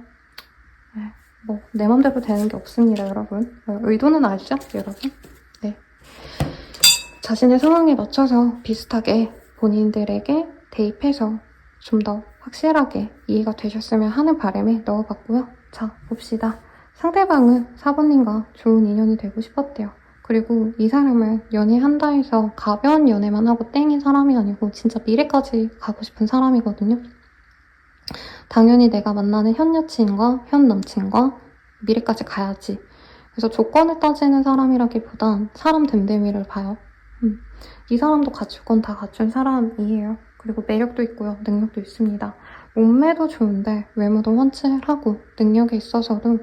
뭐 내 맘대로 되는 게 없습니다, 여러분. 의도는 아시죠, 여러분? 네. 자신의 상황에 맞춰서 비슷하게 본인들에게 대입해서 좀 더 확실하게 이해가 되셨으면 하는 바람에 넣어봤고요. 자, 봅시다. 상대방은 4번님과 좋은 인연이 되고 싶었대요. 그리고 이 사람을 연애한다 해서 가벼운 연애만 하고 땡인 사람이 아니고 진짜 미래까지 가고 싶은 사람이거든요. 당연히 내가 만나는 현 여친과 현 남친과 미래까지 가야지. 그래서 조건을 따지는 사람이라기보단 사람 됨됨이를 봐요. 이 사람도 갖출 건 다 갖춘 사람이에요. 그리고 매력도 있고요. 능력도 있습니다. 몸매도 좋은데 외모도 훤칠하고 능력에 있어서도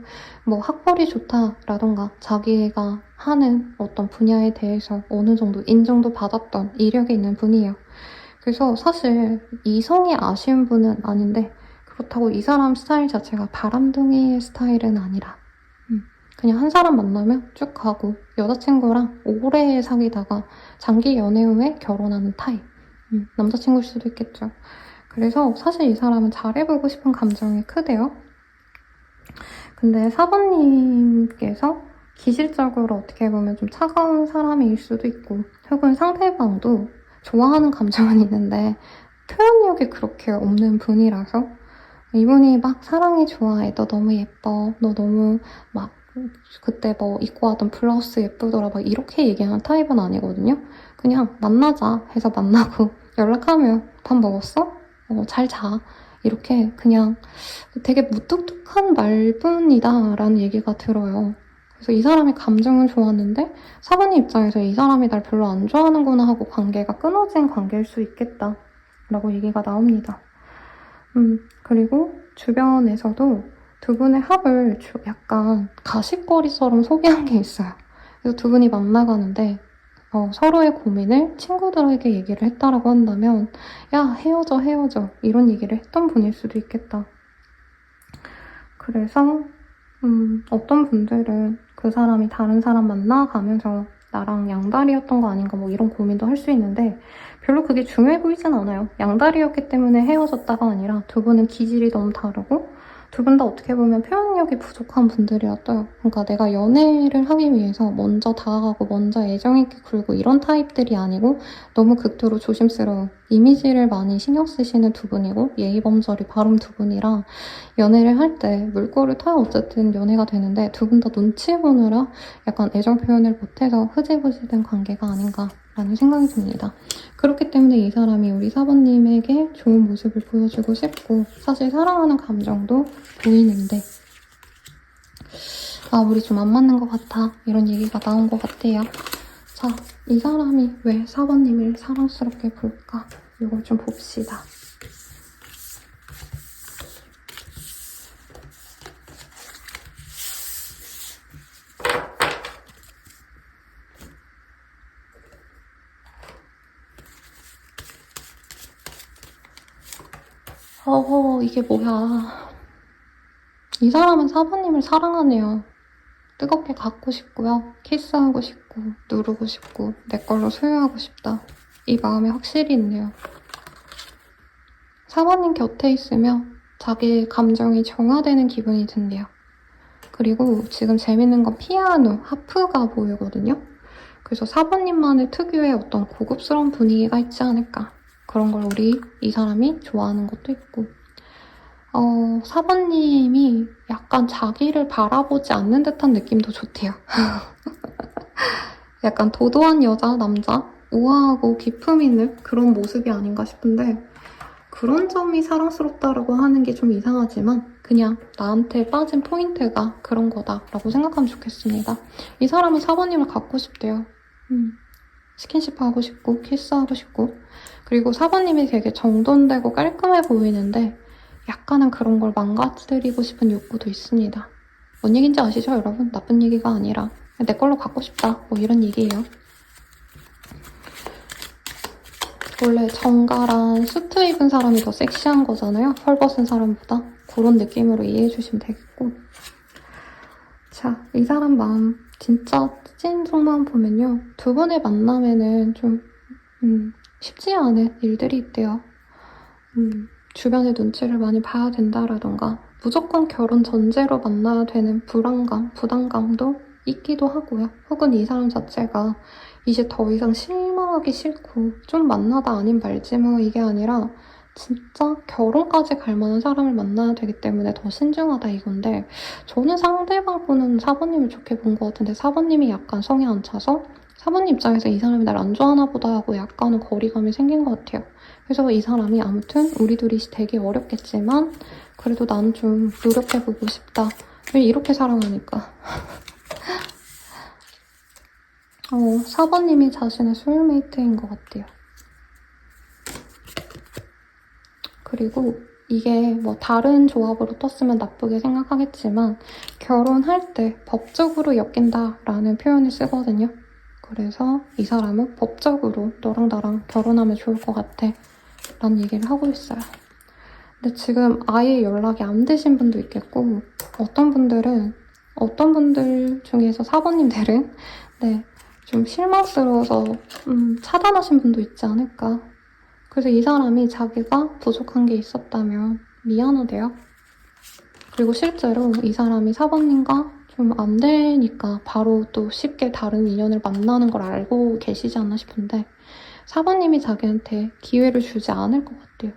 뭐 학벌이 좋다라던가 자기가 하는 어떤 분야에 대해서 어느 정도 인정도 받았던 이력이 있는 분이에요. 그래서 사실 이성이 아쉬운 분은 아닌데 그렇다고 이 사람 스타일 자체가 바람둥이 스타일은 아니라 그냥 한 사람 만나면 쭉 가고 여자친구랑 오래 사귀다가 장기 연애 후에 결혼하는 타입. 남자친구일 수도 있겠죠. 그래서 사실 이 사람은 잘해보고 싶은 감정이 크대요. 근데 4번님께서 기질적으로 어떻게 보면 좀 차가운 사람일 수도 있고 혹은 상대방도 좋아하는 감정은 있는데 표현력이 그렇게 없는 분이라서 이분이 막 사랑해 좋아해 너 너무 예뻐 너 너무 막 그때 뭐 입고 왔던 블라우스 예쁘더라 막 이렇게 얘기하는 타입은 아니거든요. 그냥 만나자 해서 만나고 연락하면 밥 먹었어? 잘 자. 이렇게 그냥 되게 무뚝뚝한 말뿐이다 라는 얘기가 들어요. 그래서 이 사람의 감정은 좋았는데 사부님 입장에서 이 사람이 날 별로 안 좋아하는구나 하고 관계가 끊어진 관계일 수 있겠다 라고 얘기가 나옵니다. 그리고 주변에서도 두 분의 합을 약간 가십거리처럼 소개한 게 있어요. 그래서 두 분이 만나가는데 서로의 고민을 친구들에게 얘기를 했다라고 한다면 야 헤어져 이런 얘기를 했던 분일 수도 있겠다. 그래서 어떤 분들은 그 사람이 다른 사람 만나가면서 나랑 양다리였던 거 아닌가 뭐 이런 고민도 할 수 있는데 별로 그게 중요해 보이진 않아요. 양다리였기 때문에 헤어졌다가 아니라 두 분은 기질이 너무 다르고 두 분 다 어떻게 보면 표현력이 부족한 분들이었어요. 그러니까 내가 연애를 하기 위해서 먼저 다가가고 먼저 애정 있게 굴고 이런 타입들이 아니고 너무 극도로 조심스러운 이미지를 많이 신경 쓰시는 두 분이고 예의범절이 바른 두 분이라 연애를 할 때 물꼬를 타야 어쨌든 연애가 되는데 두 분 다 눈치 보느라 약간 애정 표현을 못해서 흐지부지 된 관계가 아닌가라는 생각이 듭니다. 그렇기 때문에 이 사람이 우리 사부님에게 좋은 모습을 보여주고 싶고 사실 사랑하는 감정도 보이는데 우리 좀 안 맞는 것 같아 이런 얘기가 나온 것 같아요. 자, 이 사람이 왜 사부님을 사랑스럽게 볼까? 이걸 좀 봅시다. 이게 뭐야. 이 사람은 사부님을 사랑하네요. 뜨겁게 갖고 싶고요. 키스하고 싶고, 누르고 싶고, 내 걸로 소유하고 싶다. 이 마음이 확실히 있네요. 사부님 곁에 있으면 자기 감정이 정화되는 기분이 든대요. 그리고 지금 재밌는 건 피아노, 하프가 보이거든요. 그래서 사부님만의 특유의 어떤 고급스러운 분위기가 있지 않을까. 그런 걸 이 사람이 좋아하는 것도 있고. 사부님이 약간 자기를 바라보지 않는 듯한 느낌도 좋대요. 약간 도도한 여자, 남자, 우아하고 기품 있는 그런 모습이 아닌가 싶은데 그런 점이 사랑스럽다라고 하는 게 좀 이상하지만 그냥 나한테 빠진 포인트가 그런 거다라고 생각하면 좋겠습니다. 이 사람은 사부님을 갖고 싶대요. 스킨십 하고 싶고 키스하고 싶고 그리고 사부님이 되게 정돈되고 깔끔해 보이는데 약간은 그런 걸 망가뜨리고 싶은 욕구도 있습니다. 뭔 얘기인지 아시죠, 여러분? 나쁜 얘기가 아니라 내 걸로 갖고 싶다, 뭐 이런 얘기예요. 원래 정갈한 수트 입은 사람이 더 섹시한 거잖아요, 헐벗은 사람보다. 그런 느낌으로 이해해주시면 되겠고. 자, 이 사람 마음 진짜 찐 속마음 보면요. 두 분의 만남에는 좀 쉽지 않은 일들이 있대요. 주변의 눈치를 많이 봐야 된다라던가 무조건 결혼 전제로 만나야 되는 불안감, 부담감도 있기도 하고요. 혹은 이 사람 자체가 이제 더 이상 실망하기 싫고 좀 만나다 아닌 말지 뭐 이게 아니라 진짜 결혼까지 갈 만한 사람을 만나야 되기 때문에 더 신중하다 이건데 저는 상대방 분은 사부님을 좋게 본 것 같은데 사부님이 약간 성에 안 차서 사부님 입장에서 이 사람이 날 안 좋아하나 보다 하고 약간은 거리감이 생긴 것 같아요. 그래서 이 사람이 아무튼 우리 둘이 되게 어렵겠지만 그래도 난 좀 노력해보고 싶다. 왜 이렇게 사랑하니까. 사부님이 자신의 소울메이트인 것 같아요. 그리고 이게 뭐 다른 조합으로 떴으면 나쁘게 생각하겠지만 결혼할 때 법적으로 엮인다라는 표현을 쓰거든요. 그래서 이 사람은 법적으로 너랑 나랑 결혼하면 좋을 것 같아 라는 얘기를 하고 있어요. 근데 지금 아예 연락이 안 되신 분도 있겠고 어떤 분들 중에서 사부님들은 좀 실망스러워서 차단하신 분도 있지 않을까. 그래서 이 사람이 자기가 부족한 게 있었다면 미안하대요. 그리고 실제로 이 사람이 4번님과 좀 안 되니까 바로 또 쉽게 다른 인연을 만나는 걸 알고 계시지 않나 싶은데 4번님이 자기한테 기회를 주지 않을 것 같아요.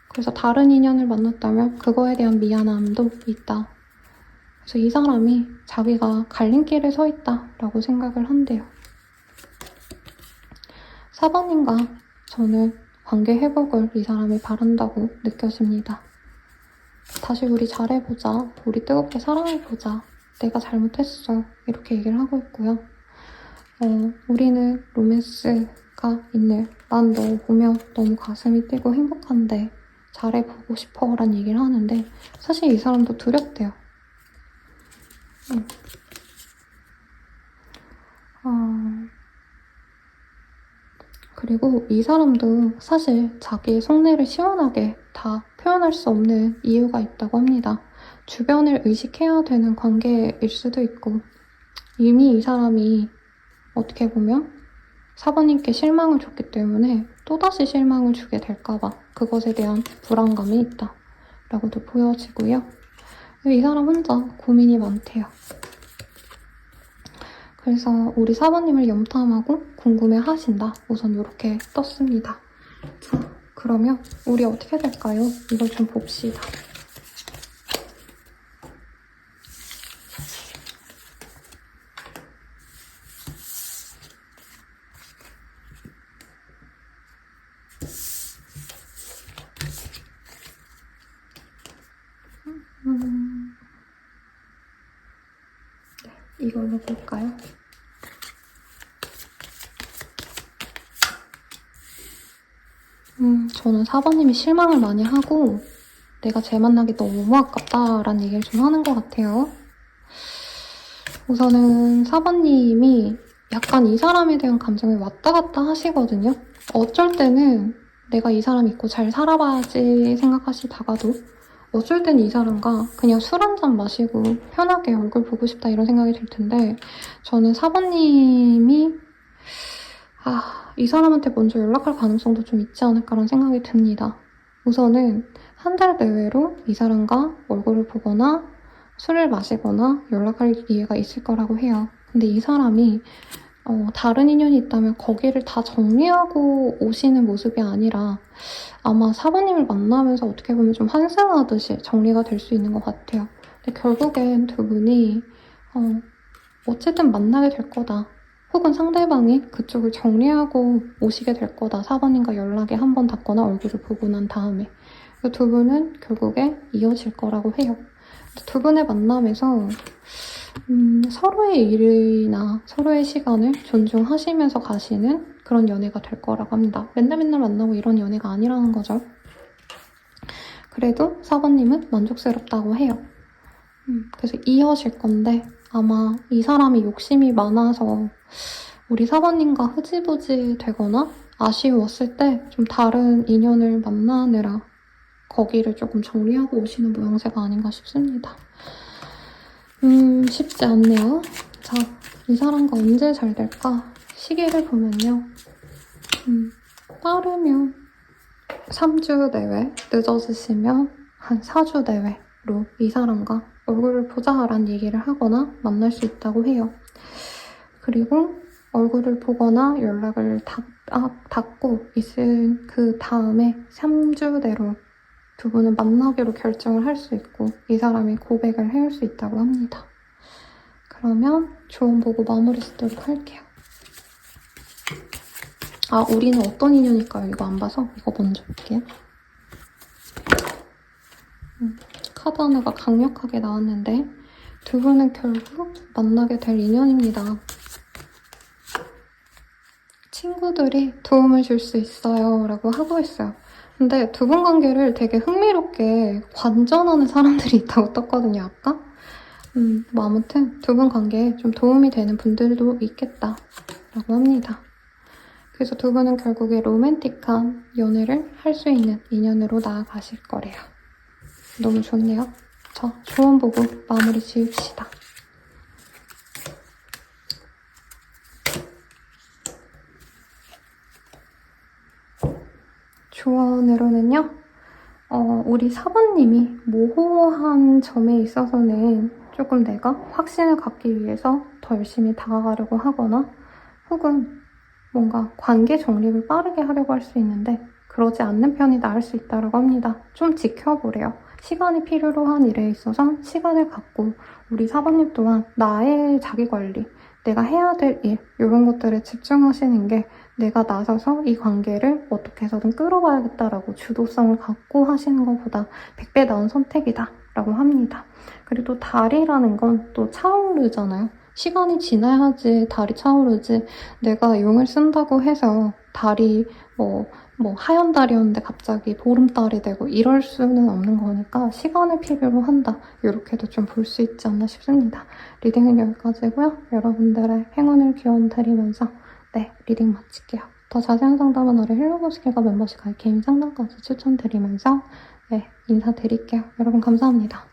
그래서 다른 인연을 만났다면 그거에 대한 미안함도 있다. 그래서 이 사람이 자기가 갈림길에 서 있다라고 생각을 한대요. 4번님과 저는 관계 회복을 이 사람이 바란다고 느껴집니다. 다시 우리 잘해보자. 우리 뜨겁게 사랑해보자. 내가 잘못했어. 이렇게 얘기를 하고 있고요. 우리는 로맨스가 있네. 난 너 보면 너무 가슴이 뛰고 행복한데 잘해보고 싶어 라는 얘기를 하는데 사실 이 사람도 두렵대요. 그리고 이 사람도 사실 자기의 속내를 시원하게 다 표현할 수 없는 이유가 있다고 합니다. 주변을 의식해야 되는 관계일 수도 있고 이미 이 사람이 어떻게 보면 4번님께 실망을 줬기 때문에 또다시 실망을 주게 될까봐 그것에 대한 불안감이 있다라고도 보여지고요. 이 사람 혼자 고민이 많대요. 그래서 우리 4번님을 염탐하고 궁금해하신다. 우선 이렇게 떴습니다. 자, 그러면 우리 어떻게 될까요? 이걸 좀 봅시다. 네, 이걸로 볼까요? 저는 4번님이 실망을 많이 하고 내가 재만나기 너무 아깝다라는 얘기를 좀 하는 것 같아요. 우선은 4번님이 약간 이 사람에 대한 감정이 왔다 갔다 하시거든요. 어쩔 때는 내가 이 사람 있고 잘 살아봐야지 생각하시다가도 어쩔 땐 이 사람과 그냥 술 한잔 마시고 편하게 얼굴 보고 싶다 이런 생각이 들 텐데 저는 4번님이 이 사람한테 먼저 연락할 가능성도 좀 있지 않을까라는 생각이 듭니다. 우선은 한 달 내외로 이 사람과 얼굴을 보거나 술을 마시거나 연락할 기회가 있을 거라고 해요. 근데 이 사람이 다른 인연이 있다면 거기를 다 정리하고 오시는 모습이 아니라 아마 4번님을 만나면서 어떻게 보면 좀 환승하듯이 정리가 될 수 있는 것 같아요. 근데 결국엔 두 분이 어쨌든 만나게 될 거다. 혹은 상대방이 그쪽을 정리하고 오시게 될 거다. 4번님과 연락이 한 번 닿거나 얼굴을 보고 난 다음에. 두 분은 결국에 이어질 거라고 해요. 두 분의 만남에서 서로의 일이나 서로의 시간을 존중하시면서 가시는 그런 연애가 될 거라고 합니다. 맨날 만나고 이런 연애가 아니라는 거죠. 그래도 4번님은 만족스럽다고 해요. 그래서 이어질 건데 아마 이 사람이 욕심이 많아서 우리 4번님과 흐지부지 되거나 아쉬웠을 때 좀 다른 인연을 만나느라 거기를 조금 정리하고 오시는 모양새가 아닌가 싶습니다. 쉽지 않네요. 자, 이 사람과 언제 잘 될까? 시기를 보면요. 빠르면 3주 내외, 늦어지시면 한 4주 내외로 이 사람과 얼굴을 보자라는 얘기를 하거나 만날 수 있다고 해요. 그리고 얼굴을 보거나 연락을 닫고 있을 그 다음에 3주 내로 두 분은 만나기로 결정을 할 수 있고 이 사람이 고백을 해올 수 있다고 합니다. 그러면 조언 보고 마무리 짓도록 할게요. 우리는 어떤 인연일까요? 이거 안 봐서 이거 먼저 볼게요. 카드 하나가 강력하게 나왔는데 두 분은 결국 만나게 될 인연입니다. 친구들이 도움을 줄 수 있어요 라고 하고 있어요. 근데 두 분 관계를 되게 흥미롭게 관전하는 사람들이 있다고 떴거든요, 아까. 뭐 아무튼 두 분 관계에 좀 도움이 되는 분들도 있겠다라고 합니다. 그래서 두 분은 결국에 로맨틱한 연애를 할 수 있는 인연으로 나아가실 거래요. 너무 좋네요. 자, 조언 보고 마무리 지읍시다. 조언으로는요, 우리 사부님이 모호한 점에 있어서는 조금 내가 확신을 갖기 위해서 더 열심히 다가가려고 하거나 혹은 뭔가 관계 정립을 빠르게 하려고 할 수 있는데 그러지 않는 편이 나을 수 있다고 합니다. 좀 지켜보래요. 시간이 필요로 한 일에 있어서 시간을 갖고 우리 사부님 또한 나의 자기관리, 내가 해야 될 일, 이런 것들에 집중하시는 게 내가 나서서 이 관계를 어떻게 해서든 끌어봐야겠다라고 주도성을 갖고 하시는 것보다 100배 나은 선택이다라고 합니다. 그리고 또 달이라는 건 또 차오르잖아요. 시간이 지나야지 달이 차오르지 내가 용을 쓴다고 해서 달이 하얀 달이었는데 갑자기 보름달이 되고 이럴 수는 없는 거니까 시간을 필요로 한다. 이렇게도 좀 볼 수 있지 않나 싶습니다. 리딩은 여기까지고요. 여러분들의 행운을 기원드리면서 리딩 마칠게요. 더 자세한 상담은 아래 헬로버스킬과 멤버십 가입 개인 상담까지 추천드리면서 인사드릴게요. 여러분 감사합니다.